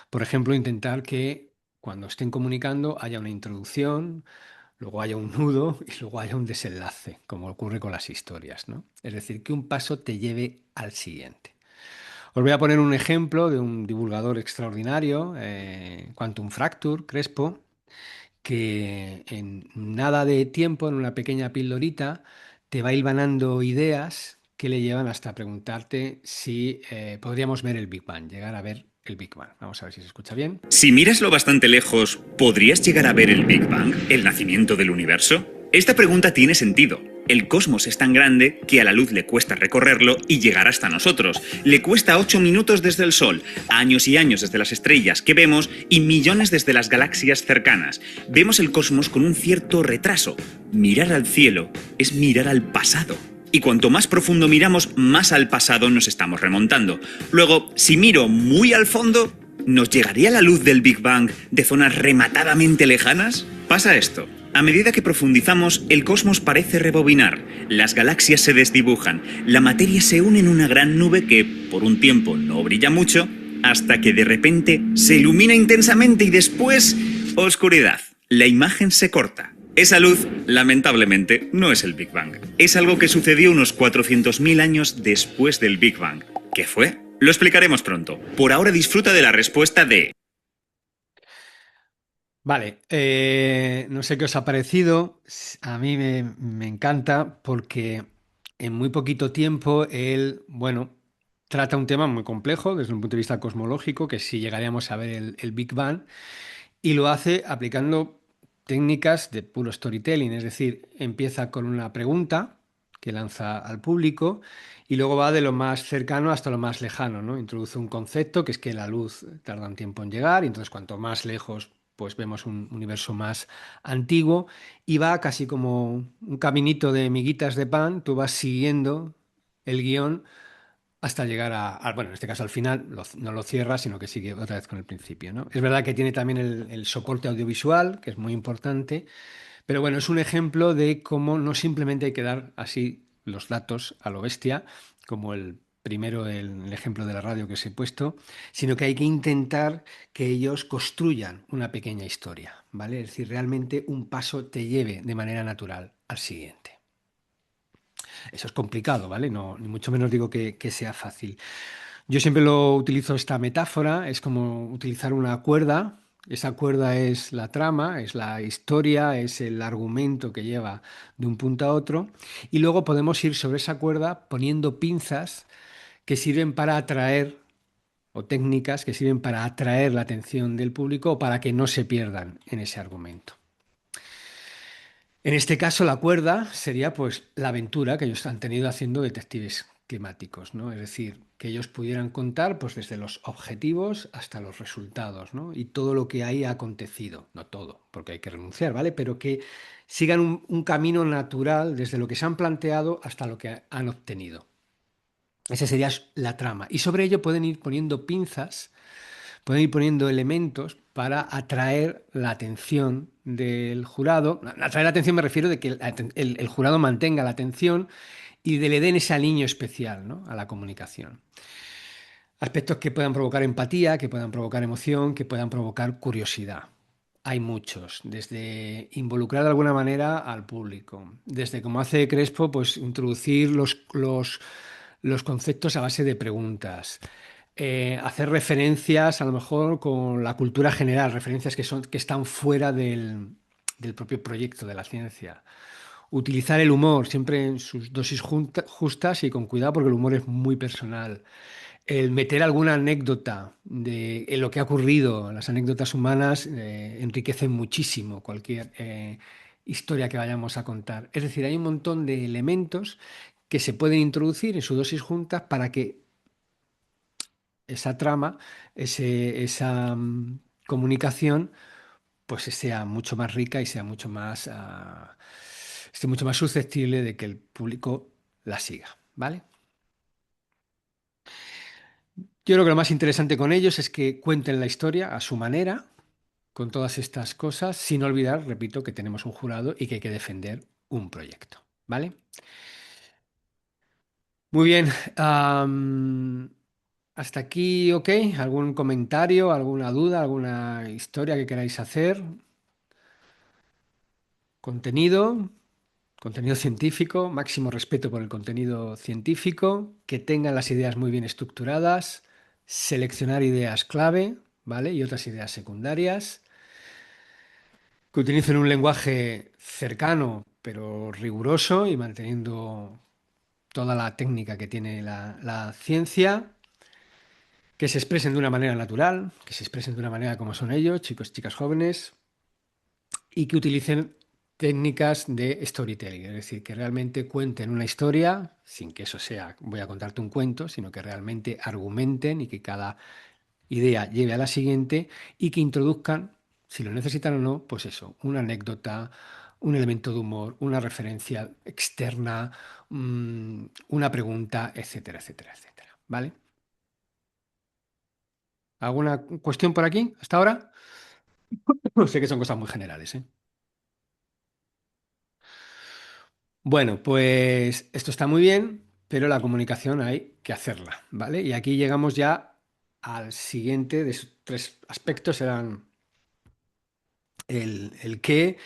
Por ejemplo, intentar que cuando estén comunicando haya una introducción, luego haya un nudo y luego haya un desenlace, como ocurre con las historias, ¿no? Es decir, que un paso te lleve al siguiente. Os voy a poner un ejemplo de un divulgador extraordinario, Quantum Fracture, Crespo, que en nada de tiempo, en una pequeña pildorita, te va hilvanando ideas que le llevan hasta preguntarte si podríamos ver el Big Bang, llegar a ver el Big Bang. Vamos a ver si se escucha bien. Si miras lo bastante lejos, ¿podrías llegar a ver el Big Bang, el nacimiento del universo? Esta pregunta tiene sentido. El cosmos es tan grande que a la luz le cuesta recorrerlo y llegar hasta nosotros. Le cuesta 8 minutos desde el Sol, años y años desde las estrellas que vemos y millones desde las galaxias cercanas. Vemos el cosmos con un cierto retraso. Mirar al cielo es mirar al pasado. Y cuanto más profundo miramos, más al pasado nos estamos remontando. Luego, si miro muy al fondo, ¿nos llegaría la luz del Big Bang de zonas rematadamente lejanas? Pasa esto. A medida que profundizamos, el cosmos parece rebobinar, las galaxias se desdibujan, la materia se une en una gran nube que, por un tiempo, no brilla mucho, hasta que de repente se ilumina intensamente y después, oscuridad. La imagen se corta. Esa luz, lamentablemente, no es el Big Bang. Es algo que sucedió unos 400.000 años después del Big Bang. ¿Qué fue? Lo explicaremos pronto. Por ahora disfruta de la respuesta de... Vale, no sé qué os ha parecido. A mí me encanta porque en muy poquito tiempo él, bueno, trata un tema muy complejo desde un punto de vista cosmológico, que sí llegaríamos a ver el Big Bang, y lo hace aplicando técnicas de puro storytelling, es decir, empieza con una pregunta que lanza al público y luego va de lo más cercano hasta lo más lejano, ¿no? Introduce un concepto que es que la luz tarda un tiempo en llegar y entonces cuanto más lejos pues vemos un universo más antiguo y va casi como un caminito de miguitas de pan, tú vas siguiendo el guión hasta llegar bueno, en este caso al final no lo cierra, sino que sigue otra vez con el principio, ¿no? Es verdad que tiene también el soporte audiovisual, que es muy importante, pero bueno, es un ejemplo de cómo no simplemente hay que dar así los datos a lo bestia, como el primero, el ejemplo de la radio que os he puesto, sino que hay que intentar que ellos construyan una pequeña historia, ¿vale? Es decir, realmente un paso te lleve de manera natural al siguiente. Eso es complicado, ¿vale? No, ni mucho menos digo que sea fácil. Yo siempre lo utilizo esta metáfora, es como utilizar una cuerda. Esa cuerda es la trama, es la historia, es el argumento que lleva de un punto a otro. Y luego podemos ir sobre esa cuerda poniendo pinzas que sirven para atraer, o técnicas que sirven para atraer la atención del público o para que no se pierdan en ese argumento. En este caso, la cuerda sería pues la aventura que ellos han tenido haciendo detectives climáticos, ¿no? Es decir, que ellos pudieran contar pues desde los objetivos hasta los resultados, ¿no? Y todo lo que ahí ha acontecido, no todo, porque hay que renunciar, ¿vale? Pero que sigan un camino natural desde lo que se han planteado hasta lo que han obtenido. Esa sería la trama. Y sobre ello pueden ir poniendo pinzas, pueden ir poniendo elementos para atraer la atención del jurado. Atraer la atención me refiero de que el jurado mantenga la atención y le den ese aliño especial, ¿no?, a la comunicación. Aspectos que puedan provocar empatía, que puedan provocar emoción, que puedan provocar curiosidad. Hay muchos, desde involucrar de alguna manera al público, desde como hace Crespo, pues introducir los conceptos a base de preguntas, hacer referencias a lo mejor con la cultura general, referencias que están fuera del propio proyecto de la ciencia. Utilizar el humor siempre en sus dosis justas y con cuidado porque el humor es muy personal. El meter alguna anécdota en lo que ha ocurrido, las anécdotas humanas enriquecen muchísimo cualquier historia que vayamos a contar. Es decir, hay un montón de elementos que se pueden introducir en su dosis juntas para que esa trama, esa comunicación, pues sea mucho más rica y sea mucho más, esté mucho más susceptible de que el público la siga, ¿vale? Yo creo que lo más interesante con ellos es que cuenten la historia a su manera, con todas estas cosas, sin olvidar, repito, que tenemos un jurado y que hay que defender un proyecto, ¿vale? Muy bien. Hasta aquí, ¿ok? ¿Algún comentario, alguna duda, alguna historia que queráis hacer? Contenido, contenido científico, máximo respeto por el contenido científico, que tengan las ideas muy bien estructuradas, seleccionar ideas clave, ¿vale? Y otras ideas secundarias, que utilicen un lenguaje cercano pero riguroso y manteniendo toda la técnica que tiene la ciencia, que se expresen de una manera natural, que se expresen de una manera como son ellos, chicos, chicas jóvenes, y que utilicen técnicas de storytelling, es decir, que realmente cuenten una historia, sin que eso sea, voy a contarte un cuento, sino que realmente argumenten y que cada idea lleve a la siguiente y que introduzcan, si lo necesitan o no, pues eso, una anécdota, un elemento de humor, una referencia externa, una pregunta, etcétera, etcétera, etcétera. ¿Vale? ¿Alguna cuestión por aquí hasta ahora? Sé que son cosas muy generales, ¿eh? Bueno, pues esto está muy bien, pero la comunicación hay que hacerla, ¿vale? Y aquí llegamos ya al siguiente de esos tres aspectos, eran el qué,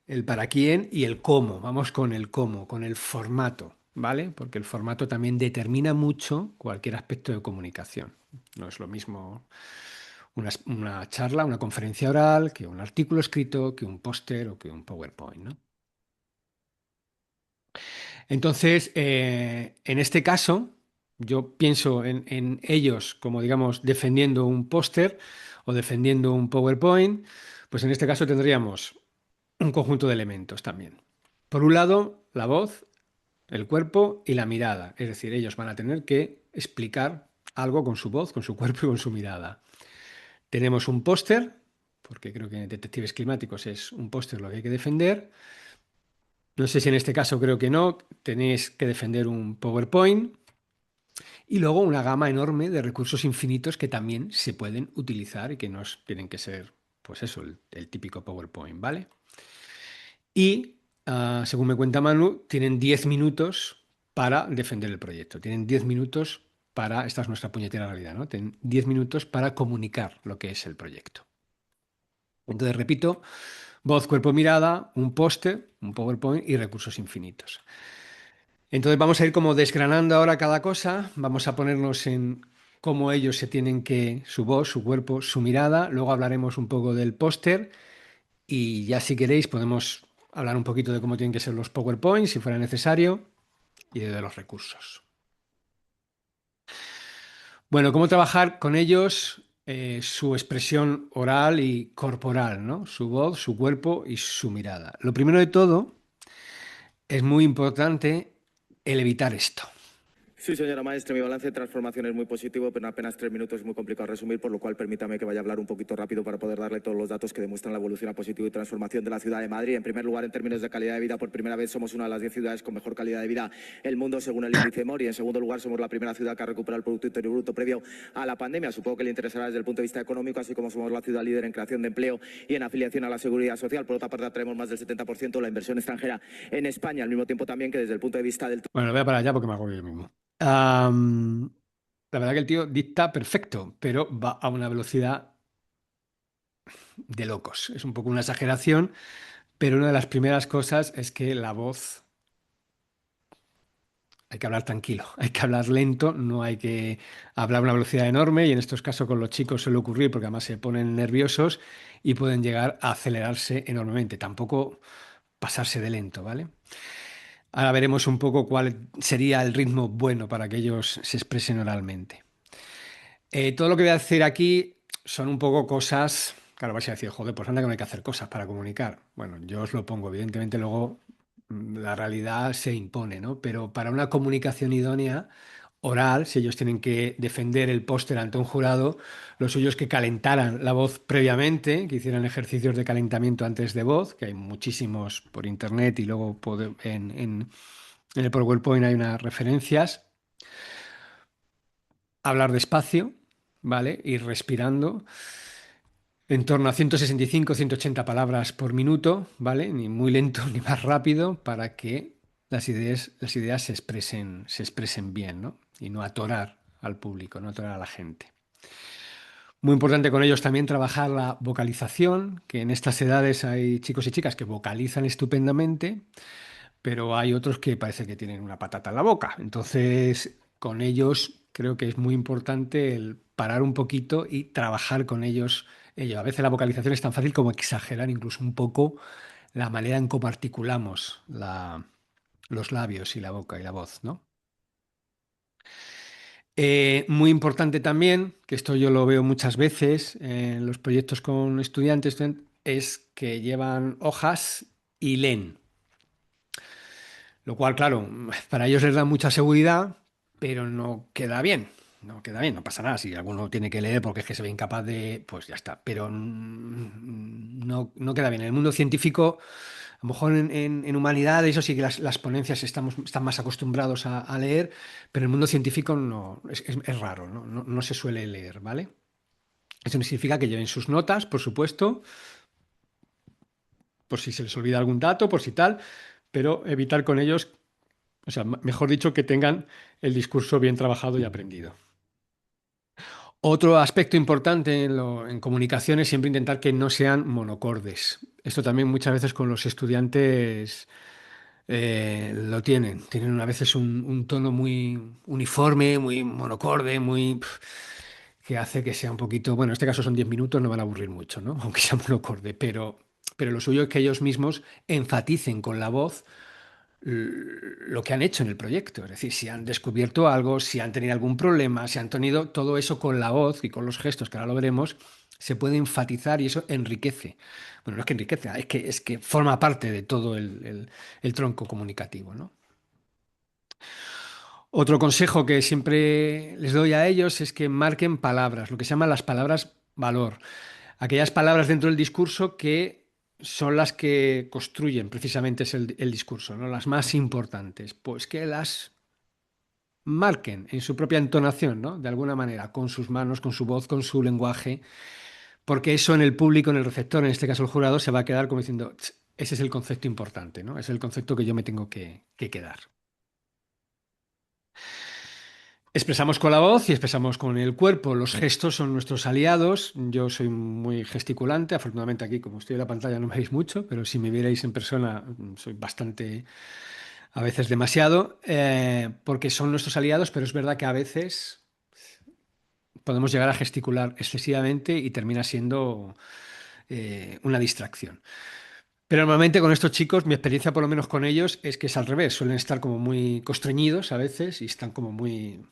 el para quién y el cómo. Vamos con el cómo, con el formato, ¿vale? Porque el formato también determina mucho cualquier aspecto de comunicación. No es lo mismo una charla, una conferencia oral, que un artículo escrito, que un póster o que un PowerPoint, ¿no? Entonces, en este caso, yo pienso en ellos como, digamos, defendiendo un póster o defendiendo un PowerPoint, pues en este caso tendríamos un conjunto de elementos también. Por un lado, la voz, el cuerpo y la mirada. Es decir, ellos van a tener que explicar algo con su voz, con su cuerpo y con su mirada. Tenemos un póster, porque creo que en Detectives Climáticos es un póster lo que hay que defender. No sé si en este caso creo que no. Tenéis que defender un PowerPoint y luego una gama enorme de recursos infinitos que también se pueden utilizar y que no tienen que ser, pues eso, el típico PowerPoint, ¿vale? Y, según me cuenta Manu, tienen 10 minutos para defender el proyecto. Tienen 10 minutos para, esta es nuestra puñetera realidad, ¿no? Tienen 10 minutos para comunicar lo que es el proyecto. Entonces, repito, voz, cuerpo, mirada, un póster, un PowerPoint y recursos infinitos. Entonces vamos a ir como desgranando ahora cada cosa, vamos a ponernos en cómo ellos se tienen que, su voz, su cuerpo, su mirada, luego hablaremos un poco del póster y ya si queréis podemos hablar un poquito de cómo tienen que ser los PowerPoints si fuera necesario y de los recursos. Bueno, cómo trabajar con ellos, su expresión oral y corporal, ¿no? Su voz, su cuerpo y su mirada. Lo primero de todo es muy importante el evitar esto. Sí, señora maestra, mi balance de transformación es muy positivo, pero en apenas 3 minutos es muy complicado resumir, por lo cual permítame que vaya a hablar un poquito rápido para poder darle todos los datos que demuestran la evolución a positivo y transformación de la ciudad de Madrid. En primer lugar, en términos de calidad de vida, por primera vez somos una de las 10 ciudades con mejor calidad de vida del mundo, según el índice Mori. En segundo lugar, somos la primera ciudad que ha recuperado el Producto Interior Bruto previo a la pandemia. Supongo que le interesará desde el punto de vista económico, así como somos la ciudad líder en creación de empleo y en afiliación a la seguridad social. Por otra parte, traemos más del 70% de la inversión extranjera en España, al mismo tiempo también que desde el punto de vista del... Bueno, voy a parar ya porque me hago yo mismo. La verdad que el tío dicta perfecto, pero va a una velocidad de locos. Es un poco una exageración, pero una de las primeras cosas es que la voz hay que hablar tranquilo, hay que hablar lento, no hay que hablar a una velocidad enorme y en estos casos con los chicos suele ocurrir porque además se ponen nerviosos y pueden llegar a acelerarse enormemente. Tampoco pasarse de lento, ¿vale? Ahora veremos un poco cuál sería el ritmo bueno para que ellos se expresen oralmente. Todo lo que voy a decir aquí son un poco cosas, claro, vais a decir, joder, pues anda que no hay que hacer cosas para comunicar. Bueno, yo os lo pongo, evidentemente luego la realidad se impone, ¿no? Pero para una comunicación idónea, oral, si ellos tienen que defender el póster ante un jurado, lo suyo es que calentaran la voz previamente, que hicieran ejercicios de calentamiento antes de voz, que hay muchísimos por internet y luego en el PowerPoint hay unas referencias. Hablar despacio, ¿vale? Ir respirando. En torno a 165, 180 palabras por minuto, ¿vale? Ni muy lento ni más rápido para que las ideas se expresen bien, ¿no? Y no atorar al público, no atorar a la gente. Muy importante con ellos también trabajar la vocalización, que en estas edades hay chicos y chicas que vocalizan estupendamente, pero hay otros que parece que tienen una patata en la boca. Entonces, con ellos creo que es muy importante el parar un poquito y trabajar con ellos. A veces la vocalización es tan fácil como exagerar incluso un poco la manera en cómo articulamos los labios y la boca y la voz, ¿no? Muy importante también, que esto yo lo veo muchas veces en los proyectos con estudiantes, es que llevan hojas y leen. Lo cual, claro, para ellos les da mucha seguridad, pero no queda bien. No queda bien, no pasa nada. Si alguno tiene que leer porque es que se ve incapaz de, pues ya está. Pero no queda bien. En el mundo científico, a lo mejor en humanidades, eso sí que las ponencias están más acostumbrados a leer, pero en el mundo científico no, es raro, ¿no? No se suele leer, ¿vale? Eso no significa que lleven sus notas, por supuesto, por si se les olvida algún dato, por si tal, pero evitar con ellos, o sea, mejor dicho, que tengan el discurso bien trabajado y aprendido. Otro aspecto importante en comunicación es siempre intentar que no sean monocordes. Esto también muchas veces con los estudiantes lo tienen a veces un tono muy uniforme, muy monocorde, que hace que sea un poquito, bueno, en este caso son 10 minutos, no van a aburrir mucho, ¿no? Aunque sea monocorde, pero lo suyo es que ellos mismos enfaticen con la voz lo que han hecho en el proyecto, es decir, si han descubierto algo, si han tenido algún problema, si han tenido todo eso con la voz y con los gestos, que ahora lo veremos, se puede enfatizar y eso enriquece. Bueno, no es que enriquece, es que forma parte de todo el tronco comunicativo, ¿no? Otro consejo que siempre les doy a ellos es que marquen palabras, lo que se llaman las palabras valor. Aquellas palabras dentro del discurso que son las que construyen precisamente el discurso, ¿no? Las más importantes. Pues que las marquen en su propia entonación, ¿no? De alguna manera, con sus manos, con su voz, con su lenguaje, porque eso en el público, en el receptor, en este caso el jurado, se va a quedar como diciendo, ese es el concepto importante, ¿no? Es el concepto que yo me tengo que quedar. Expresamos con la voz y expresamos con el cuerpo. Los gestos son nuestros aliados. Yo soy muy gesticulante. Afortunadamente aquí, como estoy en la pantalla, no me veis mucho, pero si me vierais en persona, soy bastante, a veces demasiado, porque son nuestros aliados, pero es verdad que a veces podemos llegar a gesticular excesivamente y termina siendo una distracción. Pero normalmente con estos chicos, mi experiencia por lo menos con ellos es que es al revés. Suelen estar como muy constreñidos a veces y están como muy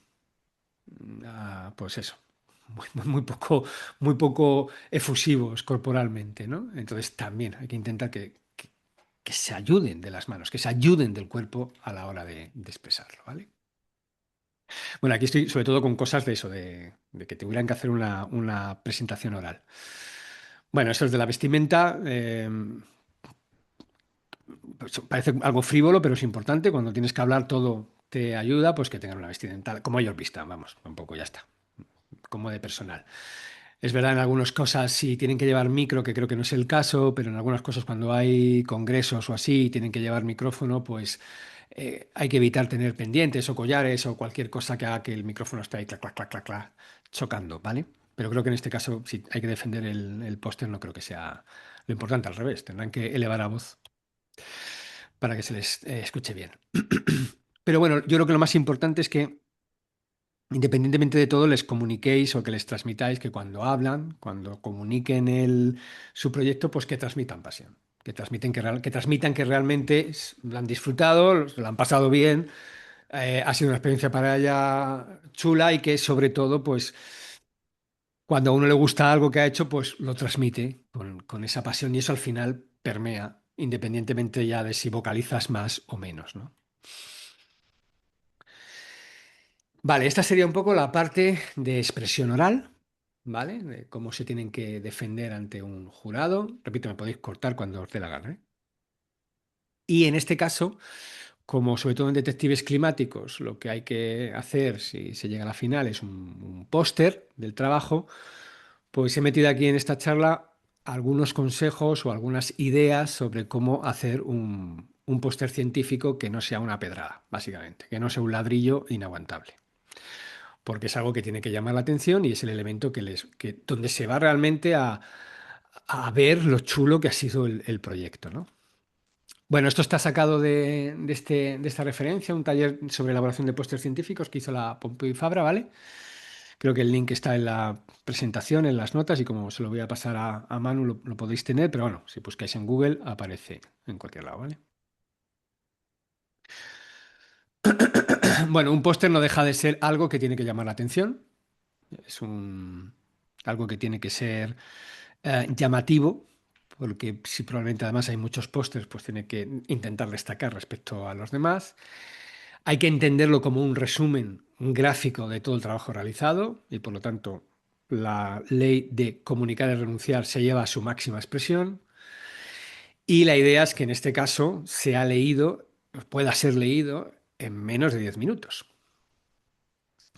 pues eso, muy poco efusivos corporalmente, ¿no? Entonces también hay que intentar que se ayuden de las manos, que se ayuden del cuerpo a la hora de expresarlo, ¿vale? Bueno, aquí estoy sobre todo con cosas de eso, de que tuvieran que hacer una presentación oral. Bueno, eso es de la vestimenta. Pues parece algo frívolo, pero es importante. Cuando tienes que hablar todo te ayuda, pues que tengan una vestimenta como ellos vistan, vamos, un poco ya está, como de personal. Es verdad, en algunas cosas sí tienen que llevar micro, que creo que no es el caso, pero en algunas cosas cuando hay congresos o así y tienen que llevar micrófono, pues hay que evitar tener pendientes o collares o cualquier cosa que haga que el micrófono esté ahí clac, clac, clac, clac, clac, chocando, ¿vale? Pero creo que en este caso, si hay que defender el póster, no creo que sea lo importante, al revés, tendrán que elevar a voz para que se les escuche bien. Pero bueno, yo creo que lo más importante es que independientemente de todo, les comuniquéis o que les transmitáis que cuando hablan, cuando comuniquen su proyecto, pues que transmitan pasión, que transmitan que realmente lo han disfrutado, lo han pasado bien, ha sido una experiencia para ella chula y que sobre todo, pues cuando a uno le gusta algo que ha hecho, pues lo transmite con esa pasión y eso al final permea, independientemente ya de si vocalizas más o menos, ¿no? Vale, esta sería un poco la parte de expresión oral, ¿vale? De cómo se tienen que defender ante un jurado. Repito, me podéis cortar cuando os dé la gana, ¿eh? Y en este caso, como sobre todo en detectives climáticos, lo que hay que hacer si se llega a la final es un póster del trabajo, pues he metido aquí en esta charla algunos consejos o algunas ideas sobre cómo hacer un póster científico que no sea una pedrada, básicamente, que no sea un ladrillo inaguantable, porque es algo que tiene que llamar la atención y es el elemento donde se va realmente a ver lo chulo que ha sido el proyecto, ¿no? Bueno, esto está sacado de esta referencia, un taller sobre elaboración de pósteres científicos que hizo la Pompeu y Fabra, ¿vale? Creo que el link está en la presentación, en las notas, y como se lo voy a pasar a Manu, lo podéis tener, pero bueno, si buscáis en Google, aparece en cualquier lado, ¿vale? Bueno, un póster no deja de ser algo que tiene que llamar la atención. Es algo que tiene que ser llamativo, porque si probablemente además hay muchos pósters, pues tiene que intentar destacar respecto a los demás. Hay que entenderlo como un resumen, un gráfico de todo el trabajo realizado y por lo tanto la ley de comunicar y renunciar se lleva a su máxima expresión. Y la idea es que en este caso sea leído, pueda ser leído en menos de 10 minutos.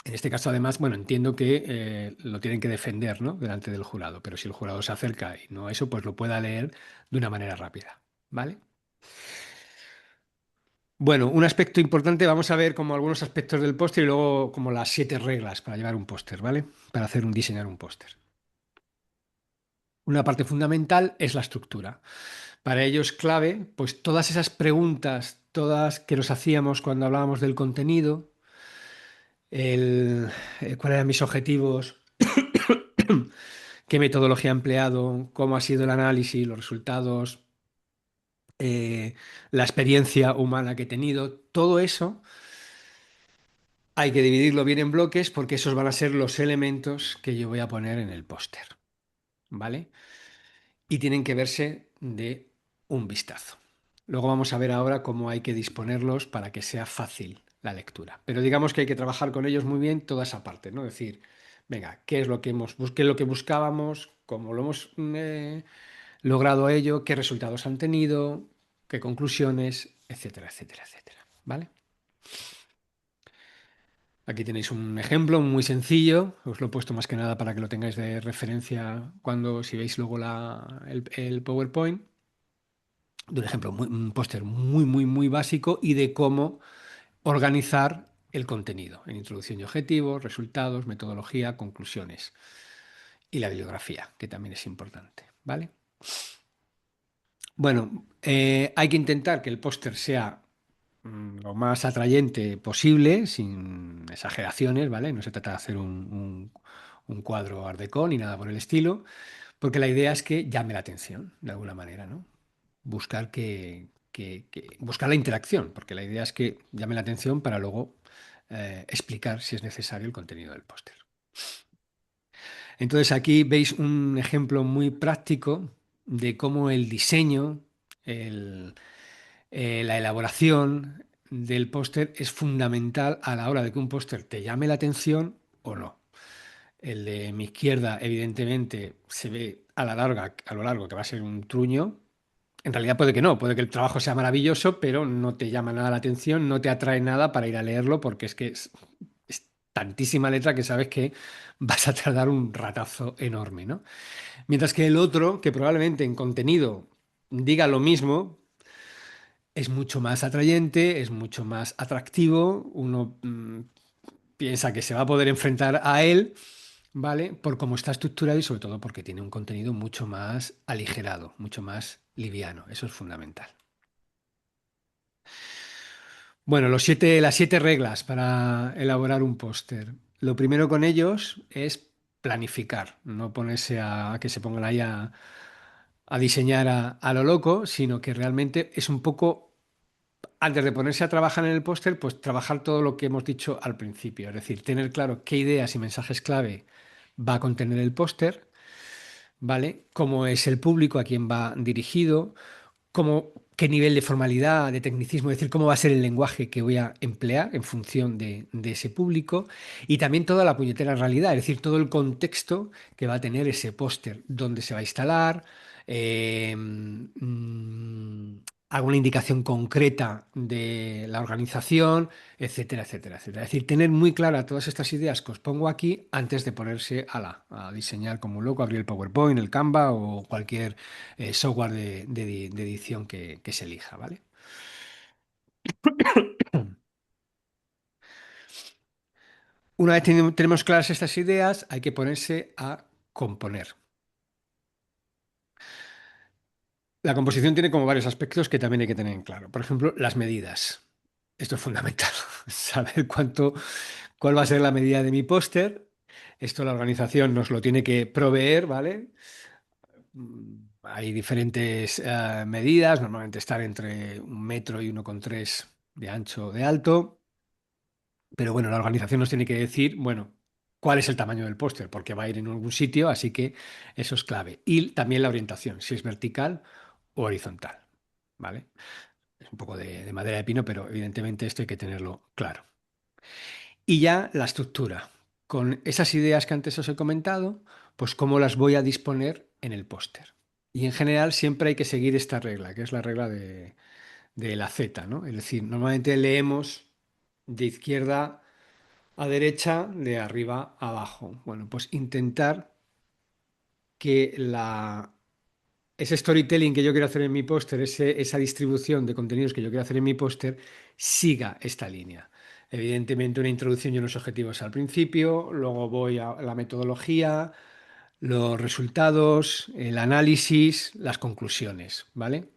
En este caso, además, bueno, entiendo que lo tienen que defender, ¿no? Delante del jurado, pero si el jurado se acerca y no eso, pues lo pueda leer de una manera rápida, ¿vale? Bueno, un aspecto importante, vamos a ver como algunos aspectos del póster y luego como las 7 reglas para llevar un póster, ¿vale? Para diseñar un póster. Una parte fundamental es la estructura. Para ello es clave, pues todas esas preguntas, todas que nos hacíamos cuando hablábamos del contenido, cuáles eran mis objetivos, qué metodología he empleado, cómo ha sido el análisis, los resultados, la experiencia humana que he tenido, todo eso hay que dividirlo bien en bloques porque esos van a ser los elementos que yo voy a poner en el póster, ¿vale? Y tienen que verse de un vistazo. Luego vamos a ver ahora cómo hay que disponerlos para que sea fácil la lectura. Pero digamos que hay que trabajar con ellos muy bien toda esa parte, ¿no? Decir, venga, ¿qué es lo que qué es lo que buscábamos? ¿Cómo lo hemos logrado ello? ¿Qué resultados han tenido? ¿Qué conclusiones? Etcétera, etcétera, etcétera. ¿Vale? Aquí tenéis un ejemplo muy sencillo. Os lo he puesto más que nada para que lo tengáis de referencia cuando, si veis luego el PowerPoint, de un ejemplo, un póster muy, muy, muy básico y de cómo organizar el contenido en introducción y objetivos, resultados, metodología, conclusiones y la bibliografía, que también es importante, ¿vale? Bueno, hay que intentar que el póster sea lo más atrayente posible, sin exageraciones, ¿vale? No se trata de hacer un cuadro art déco ni nada por el estilo, porque la idea es que llame la atención, de alguna manera, ¿no? Buscar buscar la interacción, porque la idea es que llame la atención para luego explicar si es necesario el contenido del póster. Entonces aquí veis un ejemplo muy práctico de cómo el diseño, la elaboración del póster es fundamental a la hora de que un póster te llame la atención o no. El de mi izquierda, evidentemente, se ve a lo largo que va a ser un truño. En realidad puede que no, puede que el trabajo sea maravilloso, pero no te llama nada la atención, no te atrae nada para ir a leerlo, porque es que es tantísima letra que sabes que vas a tardar un ratazo enorme, ¿no? Mientras que el otro, que probablemente en contenido diga lo mismo, es mucho más atrayente, es mucho más atractivo, uno piensa que se va a poder enfrentar a él, ¿vale? Por cómo está estructurado y sobre todo porque tiene un contenido mucho más aligerado, mucho más liviano. Eso es fundamental. Bueno, las 7 reglas para elaborar un póster. Lo primero con ellos es planificar, no ponerse a que se pongan ahí a diseñar a lo loco, sino que realmente es un poco, antes de ponerse a trabajar en el póster, pues trabajar todo lo que hemos dicho al principio, es decir, tener claro qué ideas y mensajes clave va a contener el póster, ¿vale? Cómo es el público, a quién va dirigido, qué nivel de formalidad, de tecnicismo, es decir, cómo va a ser el lenguaje que voy a emplear en función de ese público y también toda la puñetera realidad, es decir, todo el contexto que va a tener ese póster, dónde se va a instalar, alguna indicación concreta de la organización, etcétera, etcétera, etcétera. Es decir, tener muy claras todas estas ideas que os pongo aquí antes de ponerse a diseñar como un loco, abrir el PowerPoint, el Canva o cualquier software de edición que se elija, ¿vale? Una vez tenemos claras estas ideas, hay que ponerse a componer. La composición tiene como varios aspectos que también hay que tener en claro. Por ejemplo, las medidas. Esto es fundamental, saber cuál va a ser la medida de mi póster. Esto la organización nos lo tiene que proveer, ¿vale? Hay diferentes medidas, normalmente están entre 1 metro y 1,3 de ancho o de alto. Pero bueno, la organización nos tiene que decir, bueno, cuál es el tamaño del póster, porque va a ir en algún sitio, así que eso es clave. Y también la orientación, si es vertical o horizontal, ¿vale? Es un poco de madera de pino, pero evidentemente esto hay que tenerlo claro. Y ya la estructura. Con esas ideas que antes os he comentado, pues cómo las voy a disponer en el póster. Y en general siempre hay que seguir esta regla, que es la regla de la Z, ¿no? Es decir, normalmente leemos de izquierda a derecha, de arriba a abajo. Bueno, pues intentar que ese storytelling que yo quiero hacer en mi póster, esa distribución de contenidos que yo quiero hacer en mi póster, siga esta línea. Evidentemente, una introducción y unos objetivos al principio, luego voy a la metodología, los resultados, el análisis, las conclusiones, ¿vale?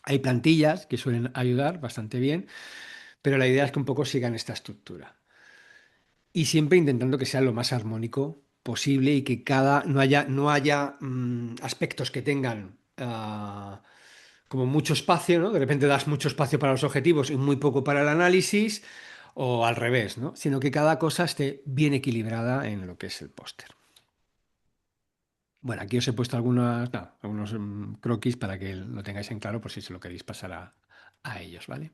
Hay plantillas que suelen ayudar bastante bien, pero la idea es que un poco sigan esta estructura. Y siempre intentando que sea lo más armónico posible y que no haya aspectos que tengan como mucho espacio, ¿no? De repente das mucho espacio para los objetivos y muy poco para el análisis, o al revés, ¿no? Sino que cada cosa esté bien equilibrada en lo que es el póster. Bueno, aquí os he puesto algunos croquis para que lo tengáis en claro por si se lo queréis pasar a ellos, ¿vale?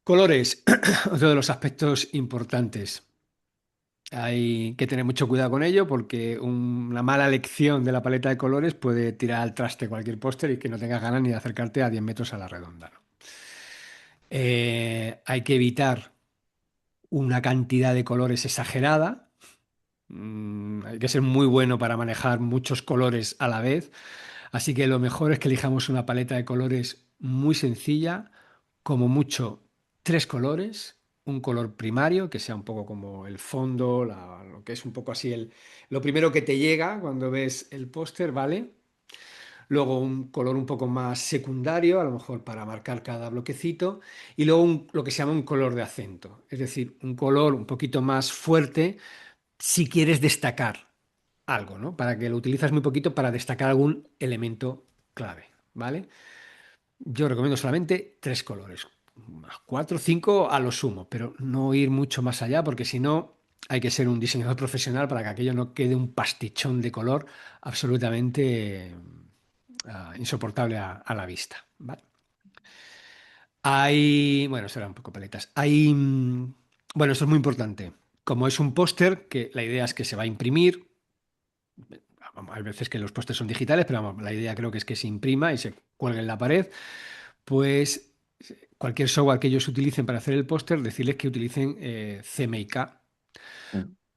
Colores, otro de los aspectos importantes. Hay que tener mucho cuidado con ello porque una mala elección de la paleta de colores puede tirar al traste cualquier póster y que no tengas ganas ni de acercarte a 10 metros a la redonda, ¿no? Hay que evitar una cantidad de colores exagerada. Hay que ser muy bueno para manejar muchos colores a la vez. Así que lo mejor es que elijamos una paleta de colores muy sencilla, como mucho tres colores, un color primario, que sea un poco como el fondo, lo que es un poco así lo primero que te llega cuando ves el póster, ¿vale? Luego un color un poco más secundario, a lo mejor para marcar cada bloquecito, y luego lo que se llama un color de acento, es decir, un color un poquito más fuerte si quieres destacar algo, ¿no? Para que lo utilizas muy poquito para destacar algún elemento clave, ¿vale? Yo recomiendo solamente tres colores, cuatro, cinco a lo sumo, pero no ir mucho más allá porque si no hay que ser un diseñador profesional para que aquello no quede un pastichón de color absolutamente insoportable a la vista, ¿vale? Bueno, esto era un poco paletas. Bueno, esto es muy importante. Como es un póster, que la idea es que se va a imprimir. Hay veces que los pósters son digitales, pero vamos, la idea creo que es que se imprima y se cuelgue en la pared. Pues cualquier software que ellos utilicen para hacer el póster, decirles que utilicen CMYK,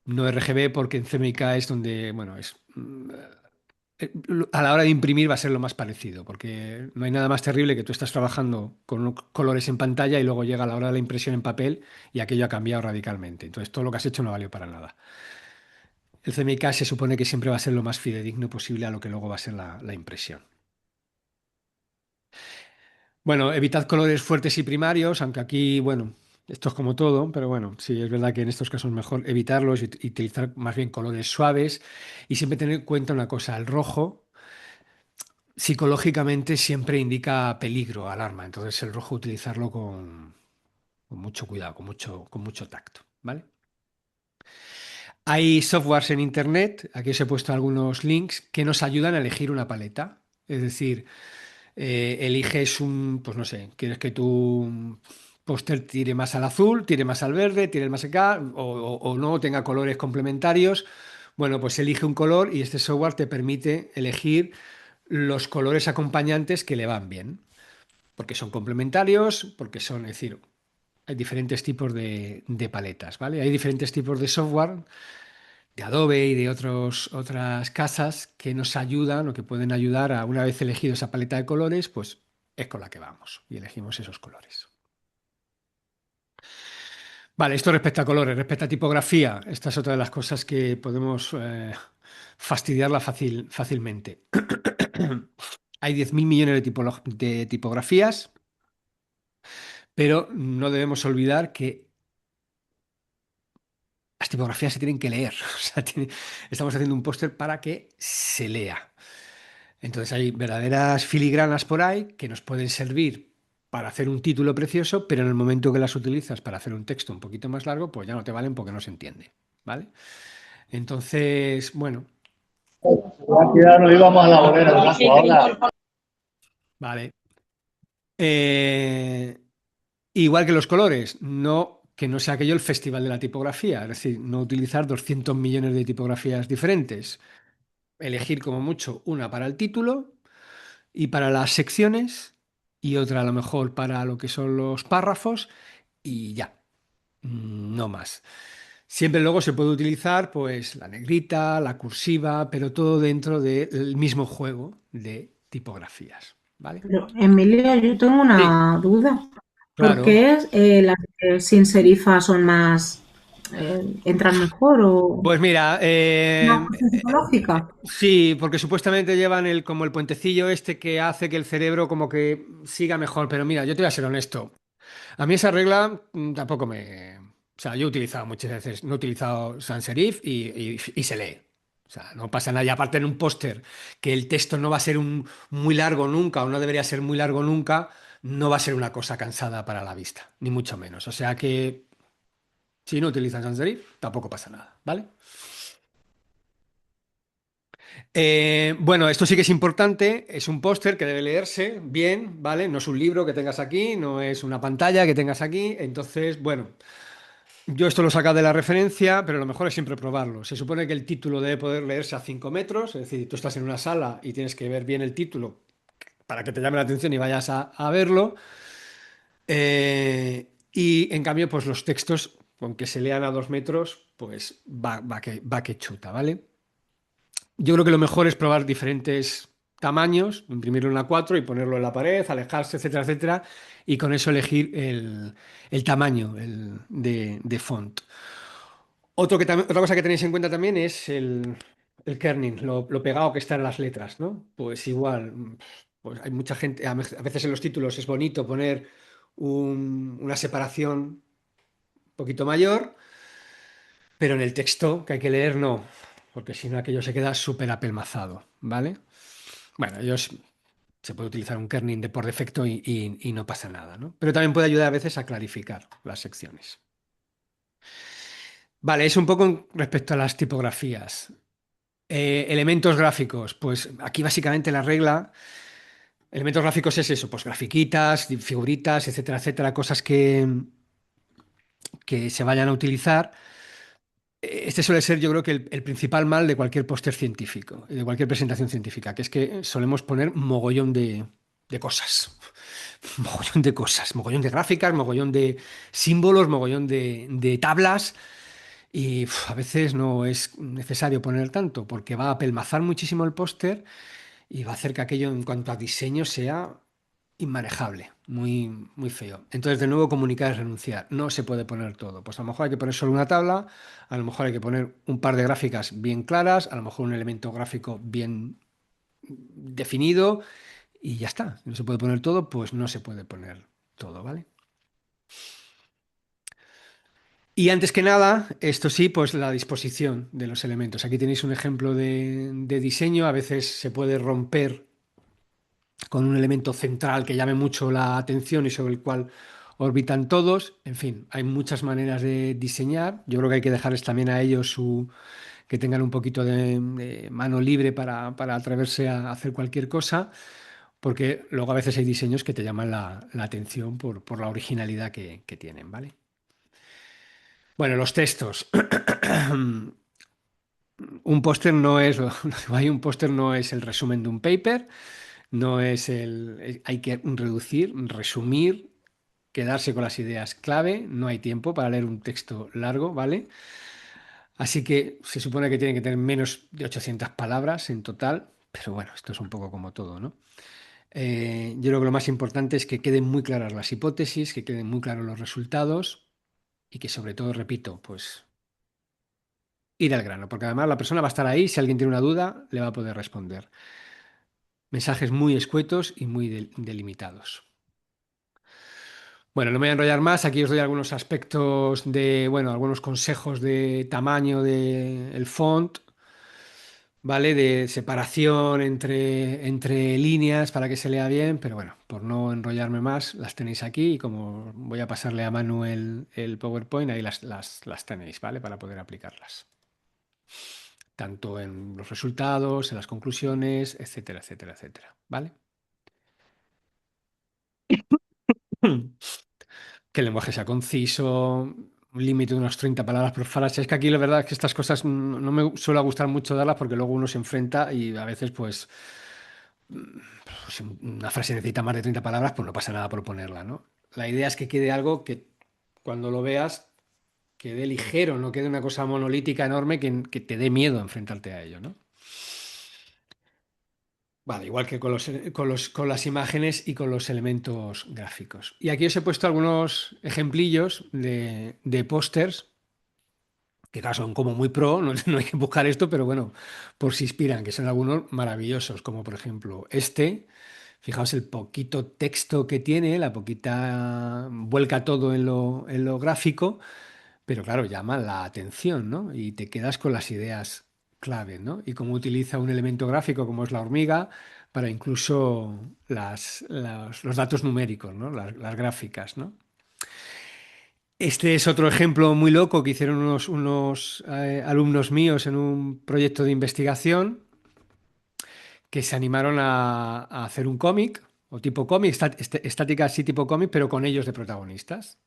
no RGB, porque en CMYK es donde, bueno, a la hora de imprimir va a ser lo más parecido, porque no hay nada más terrible que tú estás trabajando con colores en pantalla y luego llega la hora de la impresión en papel y aquello ha cambiado radicalmente. Entonces todo lo que has hecho no valió para nada. El CMYK se supone que siempre va a ser lo más fidedigno posible a lo que luego va a ser la impresión. Bueno, evitad colores fuertes y primarios, aunque aquí, bueno, esto es como todo, pero bueno, sí, es verdad que en estos casos es mejor evitarlos y utilizar más bien colores suaves y siempre tener en cuenta una cosa, el rojo psicológicamente siempre indica peligro, alarma, entonces el rojo utilizarlo con mucho cuidado, con mucho tacto, ¿vale? Hay softwares en internet, aquí os he puesto algunos links que nos ayudan a elegir una paleta, es decir, eliges pues no sé, quieres que tu póster tire más al azul, tire más al verde, tire más acá, o no, tenga colores complementarios. Bueno, pues elige un color y este software te permite elegir los colores acompañantes que le van bien, porque son complementarios, porque son, es decir, hay diferentes tipos de paletas, ¿vale? Hay diferentes tipos de software de Adobe y de otras casas que nos ayudan o que pueden ayudar a, una vez elegido esa paleta de colores, pues es con la que vamos y elegimos esos colores. Vale, esto respecto a colores, respecto a tipografía, esta es otra de las cosas que podemos fastidiarla fácilmente. Hay 10.000 millones de tipografías, pero no debemos olvidar que las tipografías se tienen que leer. O sea, estamos haciendo un póster para que se lea. Entonces hay verdaderas filigranas por ahí que nos pueden servir para hacer un título precioso, pero en el momento que las utilizas para hacer un texto un poquito más largo, pues ya no te valen porque no se entiende, ¿vale? Entonces, bueno. Aquí ya nos íbamos a la bolera de Blanco ahora. Vale. Igual que los colores, que no sea aquello el festival de la tipografía, es decir, no utilizar 200 millones de tipografías diferentes. Elegir como mucho una para el título y para las secciones y otra a lo mejor para lo que son los párrafos y ya, no más. Siempre luego se puede utilizar pues la negrita, la cursiva, pero todo dentro del mismo juego de tipografías, ¿vale? Pero, Emilio, yo tengo una duda. ¿Por Claro. qué las sin serifa son más, entran mejor o Pues mira, una cuestión psicológica? sí, porque supuestamente llevan como el puentecillo este que hace que el cerebro como que siga mejor, pero mira, yo te voy a ser honesto. A mí esa regla tampoco me... O sea, yo he utilizado muchas veces, no he utilizado sans serif y se lee. O sea, no pasa nada. Y aparte en un póster que el texto no va a ser muy largo nunca o no debería ser muy largo nunca, no va a ser una cosa cansada para la vista, ni mucho menos. O sea que si no utilizas sans serif, tampoco pasa nada, ¿vale? Bueno, esto sí que es importante, es un póster que debe leerse bien, ¿vale? No es un libro que tengas aquí, no es una pantalla que tengas aquí, entonces, bueno, yo esto lo he sacado de la referencia, pero lo mejor es siempre probarlo. Se supone que el título debe poder leerse a 5 metros, es decir, tú estás en una sala y tienes que ver bien el título para que te llame la atención y vayas a verlo. Y en cambio, pues los textos, aunque se lean a 2 metros, pues va que chuta, ¿vale? Yo creo que lo mejor es probar diferentes tamaños, imprimirlo en A4 y ponerlo en la pared, alejarse, etcétera, etcétera, y con eso elegir el tamaño de font. Otra cosa que tenéis en cuenta también es el kerning, lo pegado que está en las letras, ¿no? Pues igual, pues hay mucha gente, a veces en los títulos es bonito poner una separación un poquito mayor, pero en el texto que hay que leer no, porque si no aquello se queda súper apelmazado, ¿vale? Bueno, se puede utilizar un kerning de por defecto y no pasa nada, ¿no? Pero también puede ayudar a veces a clarificar las secciones. Vale, es un poco respecto a las tipografías. Elementos gráficos, pues aquí básicamente la regla, elementos gráficos es eso, pues grafiquitas, figuritas, etcétera, etcétera, cosas que se vayan a utilizar. Este suele ser, yo creo que el principal mal de cualquier póster científico, de cualquier presentación científica, que es que solemos poner mogollón de cosas, mogollón de cosas, mogollón de gráficas, mogollón de símbolos, mogollón de tablas. Y a veces no es necesario poner tanto porque va a apelmazar muchísimo el póster y va a hacer que aquello en cuanto a diseño sea inmanejable, muy, muy feo. Entonces, de nuevo, comunicar es renunciar. No se puede poner todo. Pues a lo mejor hay que poner solo una tabla, a lo mejor hay que poner un par de gráficas bien claras, a lo mejor un elemento gráfico bien definido y ya está. No se puede poner todo, pues no se puede poner todo, ¿vale? Y antes que nada, esto sí, pues la disposición de los elementos. Aquí tenéis un ejemplo de diseño. A veces se puede romper con un elemento central que llame mucho la atención y sobre el cual orbitan todos. En fin, hay muchas maneras de diseñar. Yo creo que hay que dejarles también a ellos que tengan un poquito de mano libre para atreverse a hacer cualquier cosa, porque luego a veces hay diseños que te llaman la atención por la originalidad que tienen, ¿vale? Bueno, los textos. Un póster no es, hay un póster no es el resumen de un paper, no es hay que reducir, resumir, quedarse con las ideas clave, no hay tiempo para leer un texto largo, ¿vale? Así que se supone que tiene que tener menos de 800 palabras en total, pero bueno, esto es un poco como todo, ¿no? Yo creo que lo más importante es que queden muy claras las hipótesis, que queden muy claros los resultados y que sobre todo, repito, pues ir al grano, porque además la persona va a estar ahí, si alguien tiene una duda, le va a poder responder. Mensajes muy escuetos y muy delimitados. Bueno, no me voy a enrollar más, aquí os doy algunos aspectos bueno, algunos consejos de tamaño del font, ¿vale? De separación entre líneas para que se lea bien, pero bueno, por no enrollarme más, las tenéis aquí y como voy a pasarle a Manu el PowerPoint, ahí las tenéis, ¿vale? Para poder aplicarlas. Tanto en los resultados, en las conclusiones, etcétera, etcétera, etcétera, ¿vale? Que el lenguaje sea conciso, un límite de unas 30 palabras por frase. Es que aquí la verdad es que estas cosas no me suele gustar mucho darlas porque luego uno se enfrenta y a veces pues si una frase necesita más de 30 palabras, pues no pasa nada por ponerla, ¿no? La idea es que quede algo que cuando lo veas quede ligero, no quede una cosa monolítica enorme que te dé miedo enfrentarte a ello, ¿no? Vale, igual que con las imágenes y con los elementos gráficos. Y aquí os he puesto algunos ejemplillos de pósters, que claro, son como muy pro, no hay que buscar esto, pero bueno, por si inspiran, que son algunos maravillosos, como por ejemplo este. Fijaos el poquito texto que tiene, la poquita vuelca todo en lo gráfico, pero claro, llama la atención, ¿no? Y te quedas con las ideas clave, ¿no? Y cómo utiliza un elemento gráfico como es la hormiga para incluso los datos numéricos, ¿no? Las gráficas, ¿no? Este es otro ejemplo muy loco que hicieron unos alumnos míos en un proyecto de investigación. que se animaron a hacer un cómic, o tipo cómic, estática así tipo cómic, pero con ellos de protagonistas.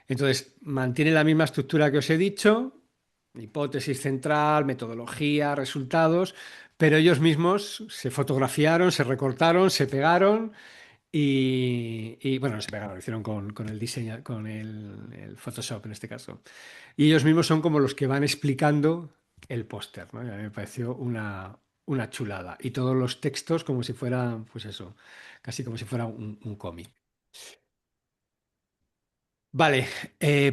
Entonces, mantiene la misma estructura que os he dicho, hipótesis central, metodología, resultados, pero ellos mismos se fotografiaron, se recortaron, se pegaron bueno, no se pegaron, lo hicieron con el diseño, con el Photoshop en este caso. Y ellos mismos son como los que van explicando el póster, ¿no? Y a mí me pareció una chulada. Y todos los textos como si fueran, pues eso, casi como si fuera un cómic. Vale,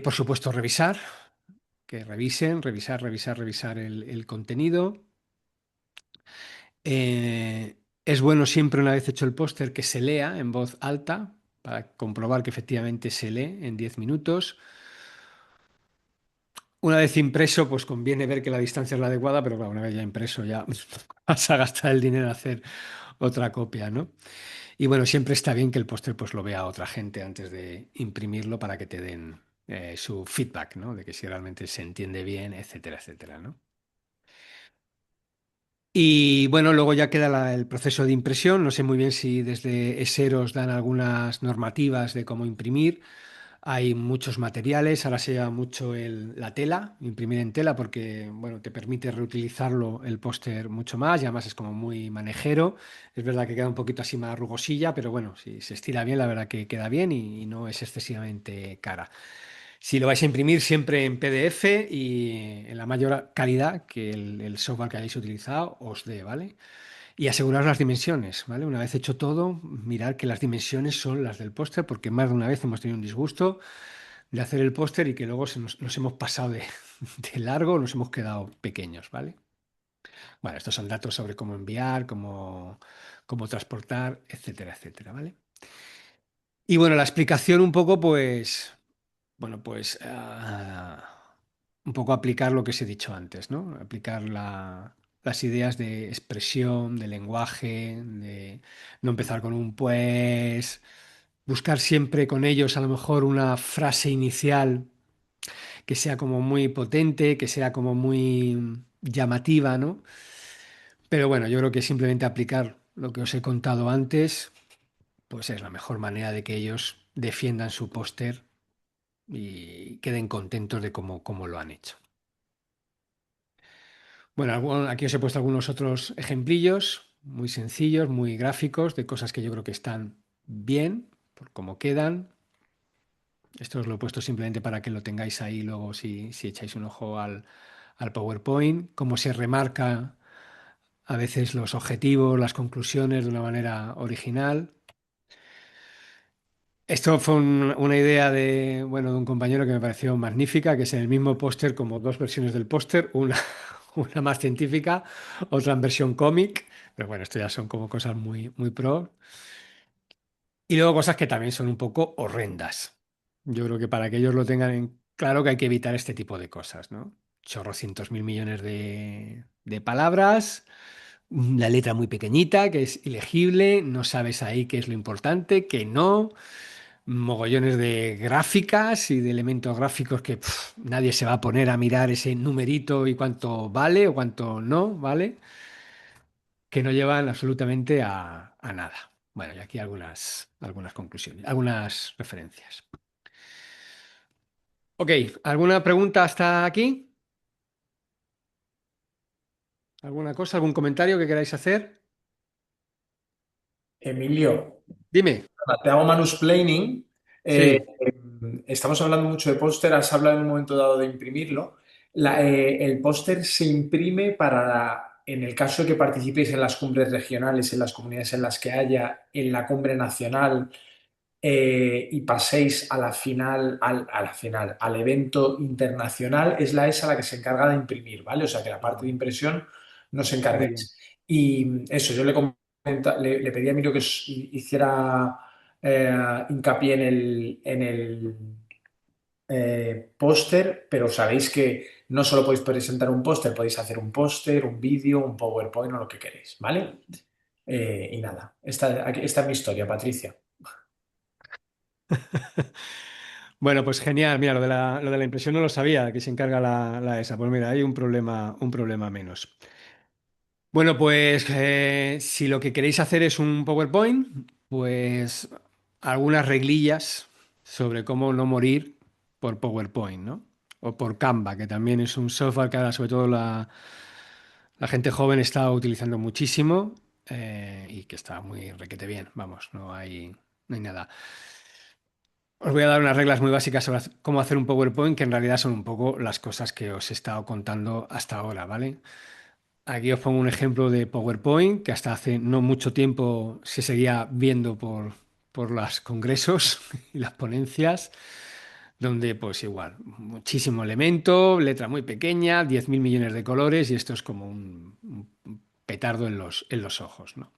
por supuesto, revisar, que revisen, revisar el contenido. Es bueno siempre, una vez hecho el póster, que se lea en voz alta para comprobar que efectivamente se lee en 10 minutos. Una vez impreso, pues conviene ver que la distancia es la adecuada, pero claro, una vez ya impreso ya vas a gastar el dinero en hacer otra copia, ¿no? Y bueno, siempre está bien que el póster pues lo vea otra gente antes de imprimirlo para que te den su feedback, ¿no? De que si realmente se entiende bien, etcétera, etcétera, ¿no? Y bueno, luego ya queda el proceso de impresión. No sé muy bien si desde ESER os dan algunas normativas de cómo imprimir. Hay muchos materiales, ahora se lleva mucho la tela, imprimir en tela, porque bueno, te permite reutilizarlo el póster mucho más y además es como muy manejero. Es verdad que queda un poquito así más rugosilla, pero bueno, si se estira bien, la verdad que queda bien y no es excesivamente cara. Si lo vais a imprimir siempre en PDF y en la mayor calidad que el software que hayáis utilizado os dé, ¿vale? Y aseguraros las dimensiones, ¿vale? Una vez hecho todo, mirar que las dimensiones son las del póster, porque más de una vez hemos tenido un disgusto de hacer el póster y que luego nos hemos pasado de largo, nos hemos quedado pequeños, ¿vale? Bueno, estos son datos sobre cómo enviar, cómo transportar, etcétera, etcétera, ¿vale? Y bueno, la explicación un poco, pues, bueno, pues un poco aplicar lo que os he dicho antes, ¿no? Aplicar las ideas de expresión, de lenguaje, de no empezar con un pues, buscar siempre con ellos a lo mejor una frase inicial que sea como muy potente, que sea como muy llamativa, ¿no? Pero bueno, yo creo que simplemente aplicar lo que os he contado antes, pues es la mejor manera de que ellos defiendan su póster y queden contentos de cómo lo han hecho. Bueno, aquí os he puesto algunos otros ejemplillos muy sencillos, muy gráficos, de cosas que yo creo que están bien, por cómo quedan. Esto os lo he puesto simplemente para que lo tengáis ahí luego si echáis un ojo al PowerPoint, cómo se remarca a veces los objetivos, las conclusiones de una manera original. Esto fue una idea bueno, de un compañero que me pareció magnífica, que es en el mismo póster como dos versiones del póster, una más científica, otra en versión cómic, pero bueno, esto ya son como cosas muy, muy pro. Y luego cosas que también son un poco horrendas. Yo creo que para que ellos lo tengan en claro que hay que evitar este tipo de cosas, ¿no? Chorrocientos mil millones de palabras, la letra muy pequeñita, que es ilegible, no sabes ahí qué es lo importante, qué no, mogollones de gráficas y de elementos gráficos que nadie se va a poner a mirar ese numerito y cuánto vale o cuánto no vale, que no llevan absolutamente a nada. Bueno, y aquí algunas conclusiones, algunas referencias. Ok, ¿alguna pregunta hasta aquí? ¿Alguna cosa, algún comentario que queráis hacer? Emilio, Dime. te hago mansplaining. Sí. Estamos hablando mucho de póster, has hablado en un momento dado de imprimirlo. El póster se imprime en el caso de que participéis en las cumbres regionales, en las comunidades en las que haya, en la cumbre nacional, y paséis al evento internacional, es la ESA la que se encarga de imprimir, ¿vale? O sea que la parte de impresión no se Muy bien. encarguéis. Y eso, yo le pedí a Emilio que hiciera hincapié en el póster, pero sabéis que no solo podéis presentar un póster, podéis hacer un póster, un vídeo, un PowerPoint o lo que queréis, ¿vale? Y nada, esta es mi historia, Patricia. Bueno, pues genial. Mira, lo de la impresión no lo sabía, que se encarga la ESA. Pues mira, hay un problema menos. Bueno, pues si lo que queréis hacer es un PowerPoint, pues algunas reglillas sobre cómo no morir por PowerPoint, ¿no? O por Canva, que también es un software que ahora sobre todo la gente joven está utilizando muchísimo y que está muy requete bien, vamos, no hay nada. Os voy a dar unas reglas muy básicas sobre cómo hacer un PowerPoint, que en realidad son un poco las cosas que os he estado contando hasta ahora, ¿vale? Aquí os pongo un ejemplo de PowerPoint que hasta hace no mucho tiempo se seguía viendo por los congresos y las ponencias, donde pues igual, muchísimo elemento, letra muy pequeña, 10.000 millones de colores y esto es como un petardo en los ojos, ¿no?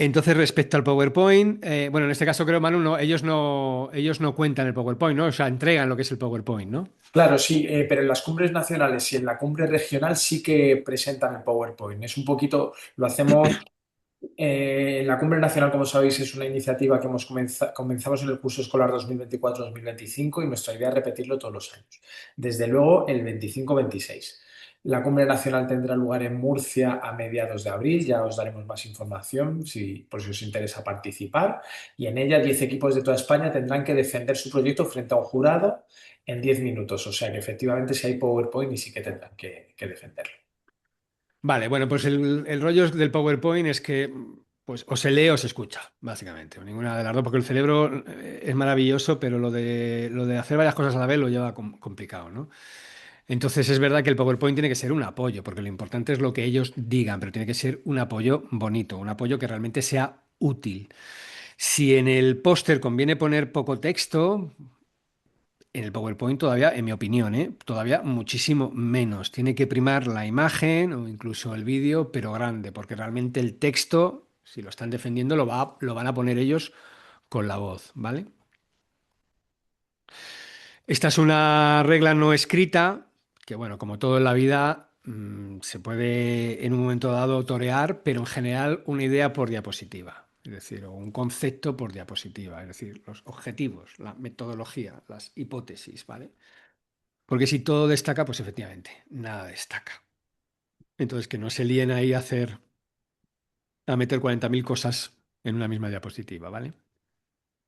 Entonces, respecto al PowerPoint, bueno, en este caso creo, Manu, ellos no cuentan el PowerPoint, ¿no? O sea, entregan lo que es el PowerPoint, ¿no? Claro, sí, pero en las cumbres nacionales y en la cumbre regional sí que presentan el PowerPoint. Es un poquito, lo hacemos. La Cumbre Nacional, como sabéis, es una iniciativa que comenzamos en el curso escolar 2024-2025 y nuestra idea es repetirlo todos los años. Desde luego, el 25-26. La Cumbre Nacional tendrá lugar en Murcia a mediados de abril. Ya os daremos más información por si os interesa participar. Y en ella, 10 equipos de toda España tendrán que defender su proyecto frente a un jurado en 10 minutos. O sea que efectivamente, si hay PowerPoint, y sí que tendrán que defenderlo. Vale, bueno, pues el rollo del PowerPoint es que pues o se lee o se escucha, básicamente. Ninguna de las dos, porque el cerebro es maravilloso, pero lo de hacer varias cosas a la vez lo lleva complicado, ¿no? Entonces es verdad que el PowerPoint tiene que ser un apoyo, porque lo importante es lo que ellos digan, pero tiene que ser un apoyo bonito, un apoyo que realmente sea útil. Si en el póster conviene poner poco texto, en el PowerPoint todavía, en mi opinión, todavía muchísimo menos. Tiene que primar la imagen o incluso el vídeo, pero grande, porque realmente el texto, si lo están defendiendo, lo van a poner ellos con la voz, ¿vale? Esta es una regla no escrita, que bueno, como todo en la vida, se puede en un momento dado torear, pero en general una idea por diapositiva. Es decir, o un concepto por diapositiva, es decir, los objetivos, la metodología, las hipótesis, ¿vale? Porque si todo destaca, pues efectivamente, nada destaca. Entonces, que no se líen ahí a meter 40.000 cosas en una misma diapositiva, ¿vale?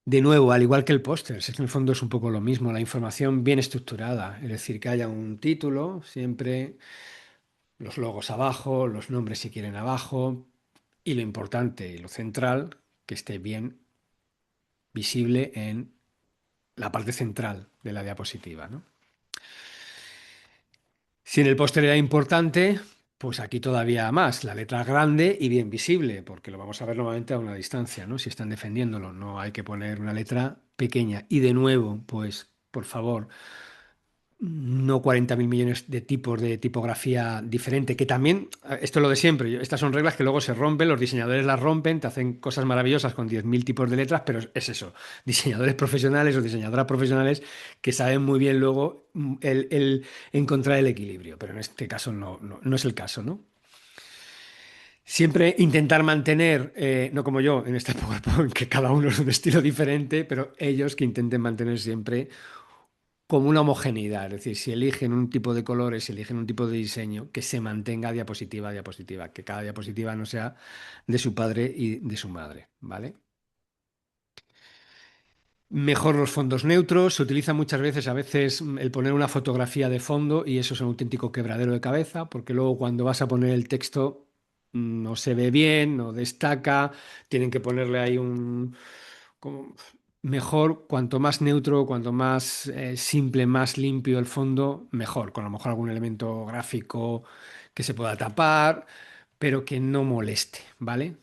De nuevo, al igual que el póster, es que en el fondo es un poco lo mismo, la información bien estructurada, es decir, que haya un título, siempre los logos abajo, los nombres si quieren abajo, y lo importante y lo central, que esté bien visible en la parte central de la diapositiva, ¿no? Si en el póster era importante, pues aquí todavía más, la letra grande y bien visible, porque lo vamos a ver normalmente a una distancia, ¿no? Si están defendiéndolo, no hay que poner una letra pequeña. Y de nuevo, pues, por favor, no 40.000 millones de tipos de tipografía diferente, que también, esto es lo de siempre, estas son reglas que luego se rompen, los diseñadores las rompen, te hacen cosas maravillosas con 10.000 tipos de letras, pero es eso, diseñadores profesionales o diseñadoras profesionales que saben muy bien luego el encontrar el equilibrio, pero en este caso no es el caso, ¿no? Siempre intentar mantener, no como yo en este PowerPoint, que cada uno es un estilo diferente, pero ellos que intenten mantener siempre como una homogeneidad, es decir, si eligen un tipo de colores, si eligen un tipo de diseño, que se mantenga diapositiva a diapositiva, que cada diapositiva no sea de su padre y de su madre, ¿vale? Mejor los fondos neutros, se utiliza muchas veces, a veces el poner una fotografía de fondo y eso es un auténtico quebradero de cabeza, porque luego cuando vas a poner el texto no se ve bien, no destaca, tienen que ponerle ahí mejor, cuanto más neutro, cuanto más simple, más limpio el fondo, mejor. Con a lo mejor algún elemento gráfico que se pueda tapar, pero que no moleste, ¿vale?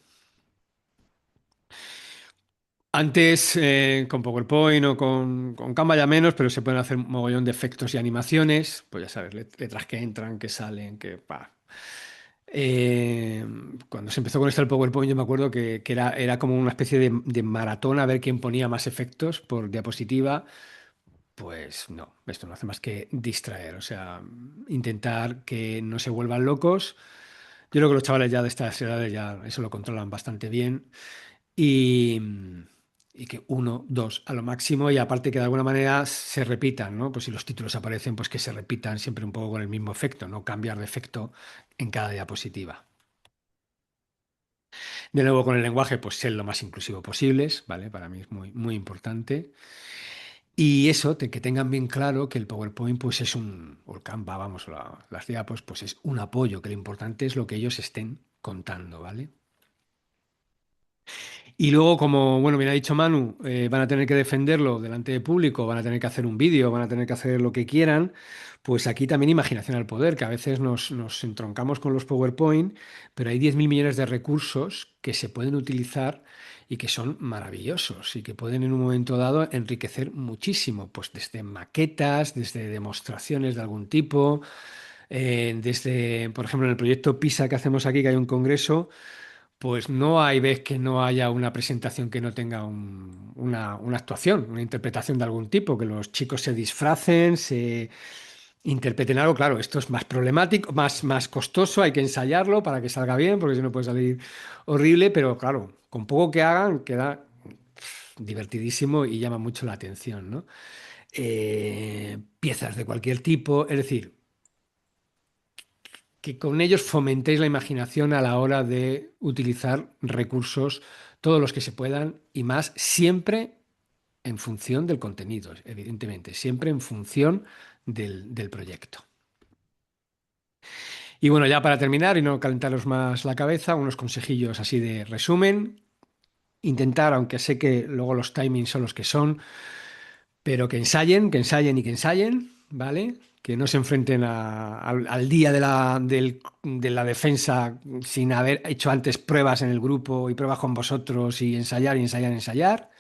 Antes, con PowerPoint o con Canva ya menos, pero se pueden hacer un mogollón de efectos y animaciones, pues ya sabes, letras que entran, que salen, que... cuando se empezó con esto el PowerPoint, yo me acuerdo que era como una especie de maratón a ver quién ponía más efectos por diapositiva. Pues no, esto no hace más que distraer, o sea, intentar que no se vuelvan locos. Yo creo que los chavales ya de estas edades ya eso lo controlan bastante bien y, y que uno, dos a lo máximo, y aparte que de alguna manera se repitan, ¿no? Pues si los títulos aparecen, pues que se repitan siempre un poco con el mismo efecto, no cambiar de efecto en cada diapositiva. De nuevo, con el lenguaje, pues ser lo más inclusivo posibles, ¿vale? Para mí es muy, muy importante. Y eso, que tengan bien claro que el PowerPoint, pues es o el Canva, vamos, las diapos, pues es un apoyo, que lo importante es lo que ellos estén contando, ¿vale? Y luego, como bueno, bien ha dicho Manu, van a tener que defenderlo delante de público, van a tener que hacer un vídeo, van a tener que hacer lo que quieran, pues aquí también imaginación al poder, que a veces nos entroncamos con los PowerPoint, pero hay 10.000 millones de recursos que se pueden utilizar y que son maravillosos y que pueden en un momento dado enriquecer muchísimo, pues desde maquetas, desde demostraciones de algún tipo, desde, por ejemplo, en el proyecto PISA que hacemos aquí, que hay un congreso. Pues no hay vez que no haya una presentación que no tenga una actuación, una interpretación de algún tipo, que los chicos se disfracen, se interpreten algo. Claro, esto es más problemático, más costoso, hay que ensayarlo para que salga bien, porque si no puede salir horrible, pero claro, con poco que hagan queda divertidísimo y llama mucho la atención, ¿no? Piezas de cualquier tipo, es decir, que con ellos fomentéis la imaginación a la hora de utilizar recursos, todos los que se puedan, y más siempre en función del contenido, evidentemente, siempre en función del proyecto. Y bueno, ya para terminar y no calentaros más la cabeza, unos consejillos así de resumen. Intentar, aunque sé que luego los timings son los que son, pero que ensayen y que ensayen, ¿vale? Que no se enfrenten al día de la defensa sin haber hecho antes pruebas en el grupo y pruebas con vosotros y ensayar y ensayar y ensayar.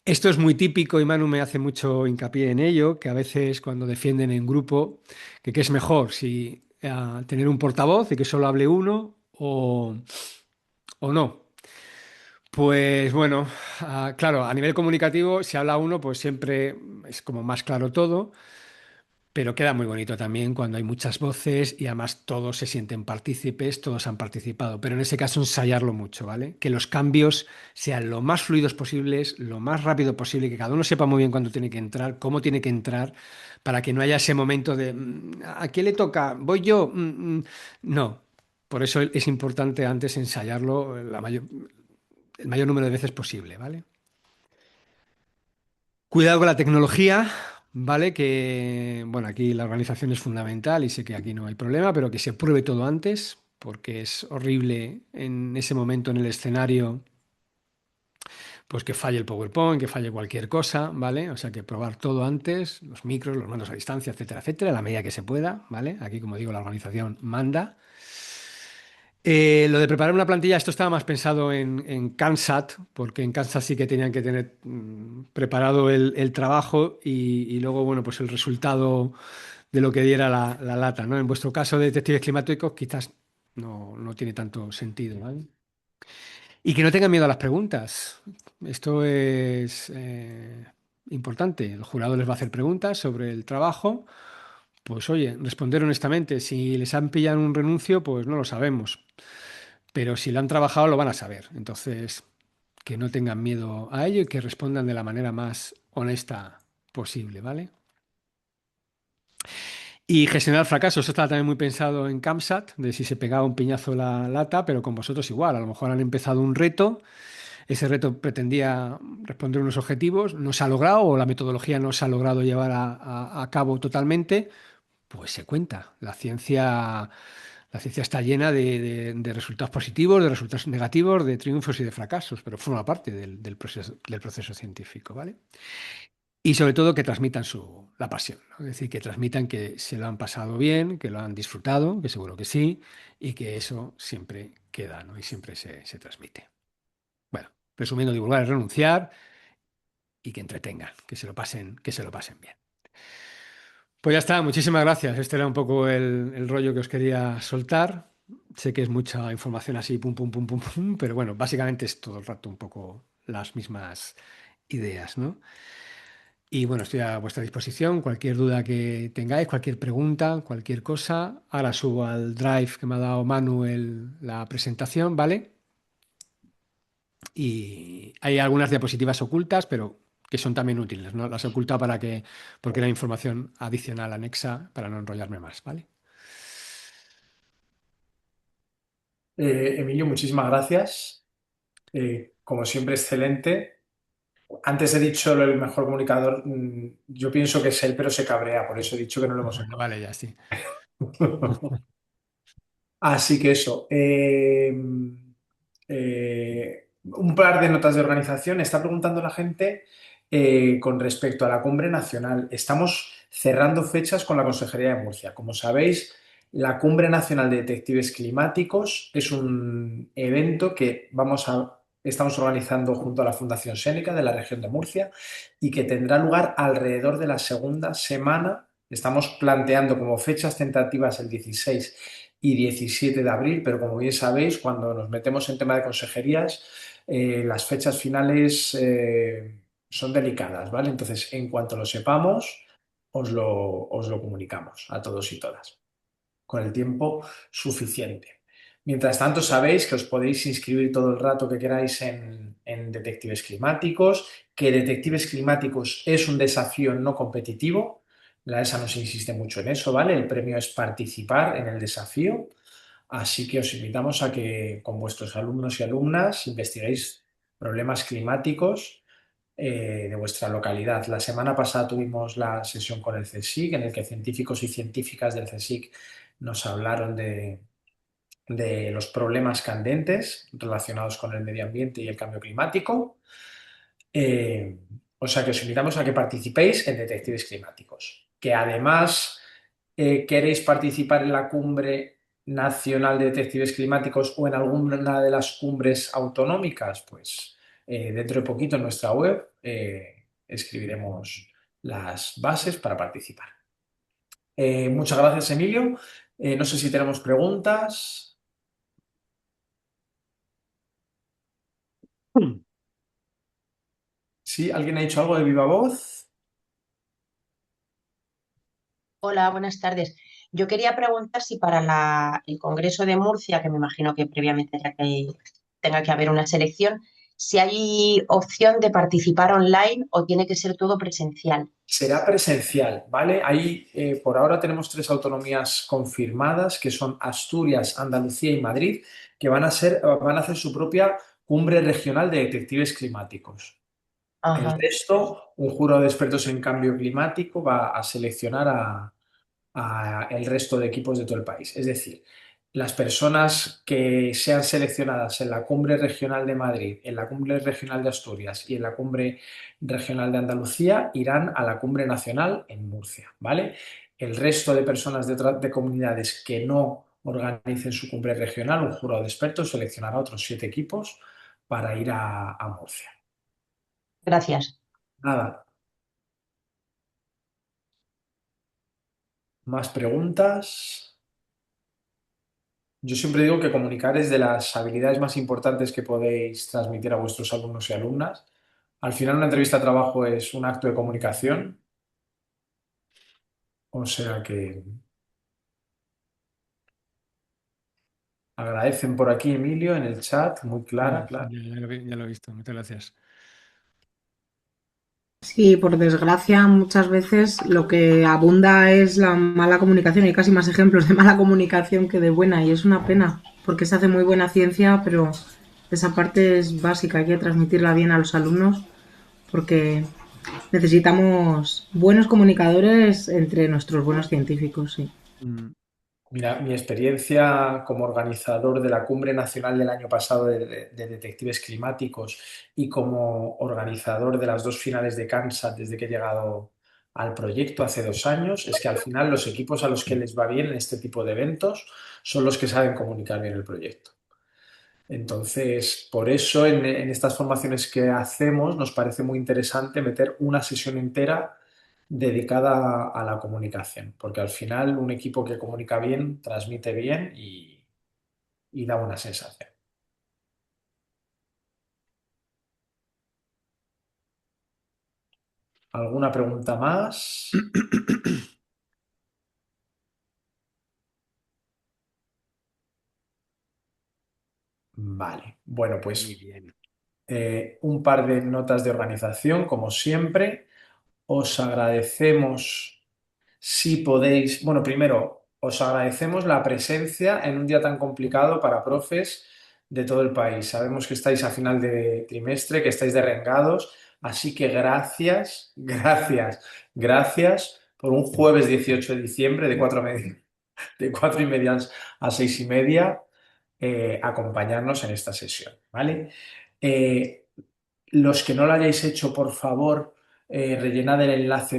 Esto es muy típico y Manu me hace mucho hincapié en ello, que a veces cuando defienden en grupo, que qué es mejor, si tener un portavoz y que solo hable uno o no. Pues bueno, claro, a nivel comunicativo, si habla uno, pues siempre es como más claro todo, pero queda muy bonito también cuando hay muchas voces y además todos se sienten partícipes, todos han participado, pero en ese caso ensayarlo mucho, ¿vale? Que los cambios sean lo más fluidos posibles, lo más rápido posible, que cada uno sepa muy bien cuándo tiene que entrar, cómo tiene que entrar, para que no haya ese momento de ¿a quién le toca? ¿Voy yo? No. Por eso es importante antes ensayarlo el mayor número de veces posible, ¿vale? Cuidado con la tecnología, ¿vale? Que, bueno, aquí la organización es fundamental y sé que aquí no hay problema, pero que se pruebe todo antes, porque es horrible en ese momento en el escenario, pues que falle el PowerPoint, que falle cualquier cosa, ¿vale? O sea, que probar todo antes, los micros, los mandos a distancia, etcétera, a la medida que se pueda, ¿vale? Aquí, como digo, la organización manda. Lo de preparar una plantilla, esto estaba más pensado en Kansat, porque en Kansat sí que tenían que tener preparado el trabajo y luego, bueno, pues el resultado de lo que diera la lata, ¿no? En vuestro caso de detectives climáticos quizás no tiene tanto sentido, ¿vale? Y que no tengan miedo a las preguntas. Esto es importante. El jurado les va a hacer preguntas sobre el trabajo. Pues oye, responder honestamente. Si les han pillado un renuncio, pues no lo sabemos. Pero si lo han trabajado, lo van a saber. Entonces, que no tengan miedo a ello y que respondan de la manera más honesta posible, ¿vale? Y gestionar fracasos. Eso estaba también muy pensado en CAMSAT, de si se pegaba un piñazo la lata, pero con vosotros igual. A lo mejor han empezado un reto, ese reto pretendía responder unos objetivos, no se ha logrado o la metodología no se ha logrado llevar a cabo totalmente, pues se cuenta. La ciencia está llena de resultados positivos, de resultados negativos, de triunfos y de fracasos, pero forma parte del proceso científico, ¿vale? Y sobre todo que transmitan la pasión, ¿no? Es decir, que transmitan que se lo han pasado bien, que lo han disfrutado, que seguro que sí, y que eso siempre queda, ¿no? Y siempre se transmite. Bueno, resumiendo, divulgar es renunciar y que entretengan, que se lo pasen bien. Pues ya está, muchísimas gracias. Este era un poco el rollo que os quería soltar. Sé que es mucha información así, pum, pum, pum, pum, pum, pero bueno, básicamente es todo el rato un poco las mismas ideas, ¿no? Y bueno, estoy a vuestra disposición. Cualquier duda que tengáis, cualquier pregunta, cualquier cosa. Ahora subo al Drive que me ha dado Manu la presentación, ¿vale? Y hay algunas diapositivas ocultas, pero que son también útiles, ¿no? Las he ocultado porque era información adicional anexa para no enrollarme más, ¿vale? Emilio, muchísimas gracias. Como siempre, excelente. Antes he dicho el mejor comunicador, yo pienso que es él, pero se cabrea, por eso he dicho que no lo hemos Bueno, vale, ya sí. Así que eso. Un par de notas de organización. Está preguntando la gente con respecto a la cumbre nacional. Estamos cerrando fechas con la Consejería de Murcia. Como sabéis, la Cumbre Nacional de Detectives Climáticos es un evento que estamos organizando junto a la Fundación Séneca de la región de Murcia y que tendrá lugar alrededor de la segunda semana. Estamos planteando como fechas tentativas el 16 y 17 de abril, pero como bien sabéis, cuando nos metemos en tema de consejerías, las fechas finales son delicadas, ¿vale? Entonces, en cuanto lo sepamos, os lo comunicamos a todos y todas, con el tiempo suficiente. Mientras tanto, sabéis que os podéis inscribir todo el rato que queráis en Detectives Climáticos, que Detectives Climáticos es un desafío no competitivo. La ESA nos insiste mucho en eso, ¿vale? El premio es participar en el desafío. Así que os invitamos a que con vuestros alumnos y alumnas investiguéis problemas climáticos de vuestra localidad. La semana pasada tuvimos la sesión con el CSIC, en el que científicos y científicas del CSIC nos hablaron de los problemas candentes relacionados con el medio ambiente y el cambio climático. Eh, o sea que os invitamos a que participéis en Detectives Climáticos. Que además queréis participar en la cumbre nacional de detectives climáticos o en alguna de las cumbres autonómicas, pues dentro de poquito en nuestra web escribiremos las bases para participar. Muchas gracias, Emilio. No sé si tenemos preguntas. ¿Sí? ¿Alguien ha dicho algo de viva voz? Hola, buenas tardes. Yo quería preguntar si para el Congreso de Murcia, que me imagino que previamente tenga que haber una selección, si hay opción de participar online o tiene que ser todo presencial. Será presencial, ¿vale? Ahí por ahora tenemos 3 autonomías confirmadas, que son Asturias, Andalucía y Madrid, que van a hacer su propia cumbre regional de detectives climáticos. El Ajá. resto, un jurado de expertos en cambio climático va a seleccionar a el resto de equipos de todo el país. Es decir, las personas que sean seleccionadas en la Cumbre Regional de Madrid, en la Cumbre Regional de Asturias y en la Cumbre Regional de Andalucía irán a la Cumbre Nacional en Murcia, ¿vale? El resto de personas de comunidades que no organicen su cumbre regional, un jurado de expertos seleccionará otros 7 equipos para ir a Murcia. Gracias. Nada. ¿Más preguntas? Yo siempre digo que comunicar es de las habilidades más importantes que podéis transmitir a vuestros alumnos y alumnas. Al final, una entrevista de trabajo es un acto de comunicación, o sea que agradecen por aquí, Emilio, en el chat, muy clara, clara. Ya lo he visto, muchas gracias. Sí, por desgracia, muchas veces lo que abunda es la mala comunicación. Hay casi más ejemplos de mala comunicación que de buena, y es una pena, porque se hace muy buena ciencia, pero esa parte es básica, hay que transmitirla bien a los alumnos, porque necesitamos buenos comunicadores entre nuestros buenos científicos, sí. Mira, mi experiencia como organizador de la Cumbre Nacional del año pasado de Detectives Climáticos y como organizador de las 2 finales de Kansas desde que he llegado al proyecto hace 2 años, es que al final los equipos a los que les va bien en este tipo de eventos son los que saben comunicar bien el proyecto. Entonces, por eso en estas formaciones que hacemos nos parece muy interesante meter una sesión entera dedicada a la comunicación, porque al final un equipo que comunica bien, transmite bien y da una sensación. ¿Alguna pregunta más? Vale, bueno, Muy pues bien. un par de notas de organización, como siempre. Os agradecemos si podéis, bueno, primero, os agradecemos la presencia en un día tan complicado para profes de todo el país. Sabemos que estáis a final de trimestre, que estáis derrengados, así que gracias, gracias, gracias por un jueves 18 de diciembre de 4:30 a 6:30 acompañarnos en esta sesión, ¿vale? Los que no lo hayáis hecho, por favor, rellenad el enlace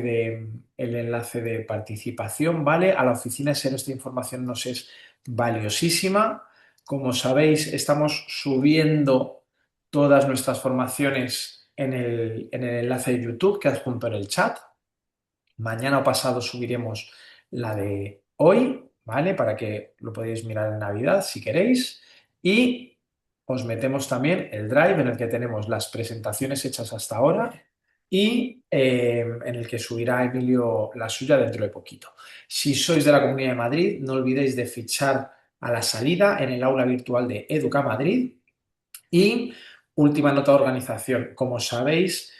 de participación, ¿vale? A la oficina SER esta información nos es valiosísima. Como sabéis, estamos subiendo todas nuestras formaciones en el enlace de YouTube que adjunto en el chat. Mañana o pasado subiremos la de hoy, ¿vale? Para que lo podáis mirar en Navidad si queréis. Y os metemos también el Drive en el que tenemos las presentaciones hechas hasta ahora y en el que subirá Emilio la suya dentro de poquito. Si sois de la Comunidad de Madrid, no olvidéis de fichar a la salida en el aula virtual de Educa Madrid. Y última nota de organización. Como sabéis,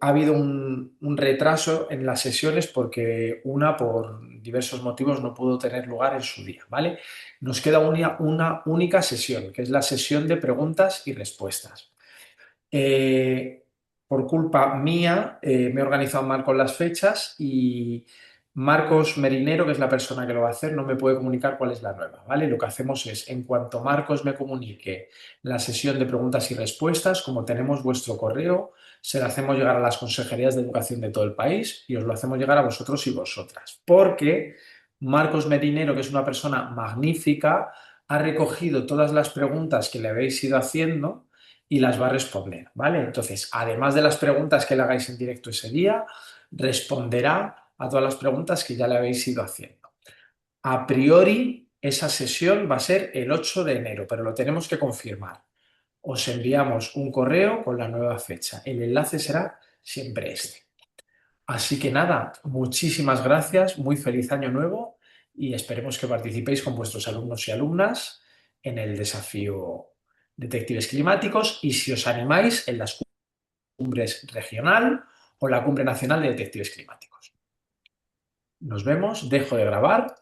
ha habido un retraso en las sesiones porque una, por diversos motivos, no pudo tener lugar en su día, ¿vale? Nos queda una única sesión, que es la sesión de preguntas y respuestas. Por culpa mía, me he organizado mal con las fechas y Marcos Merinero, que es la persona que lo va a hacer, no me puede comunicar cuál es la nueva, ¿vale? Lo que hacemos es, en cuanto Marcos me comunique la sesión de preguntas y respuestas, como tenemos vuestro correo, se lo hacemos llegar a las consejerías de educación de todo el país y os lo hacemos llegar a vosotros y vosotras. Porque Marcos Merinero, que es una persona magnífica, ha recogido todas las preguntas que le habéis ido haciendo y las va a responder, ¿vale? Entonces, además de las preguntas que le hagáis en directo ese día, responderá a todas las preguntas que ya le habéis ido haciendo. A priori, esa sesión va a ser el 8 de enero, pero lo tenemos que confirmar. Os enviamos un correo con la nueva fecha. El enlace será siempre este. Así que nada, muchísimas gracias, muy feliz año nuevo y esperemos que participéis con vuestros alumnos y alumnas en el desafío Detectives Climáticos y si os animáis en las cumbres regional o la cumbre nacional de Detectives Climáticos. Nos vemos, dejo de grabar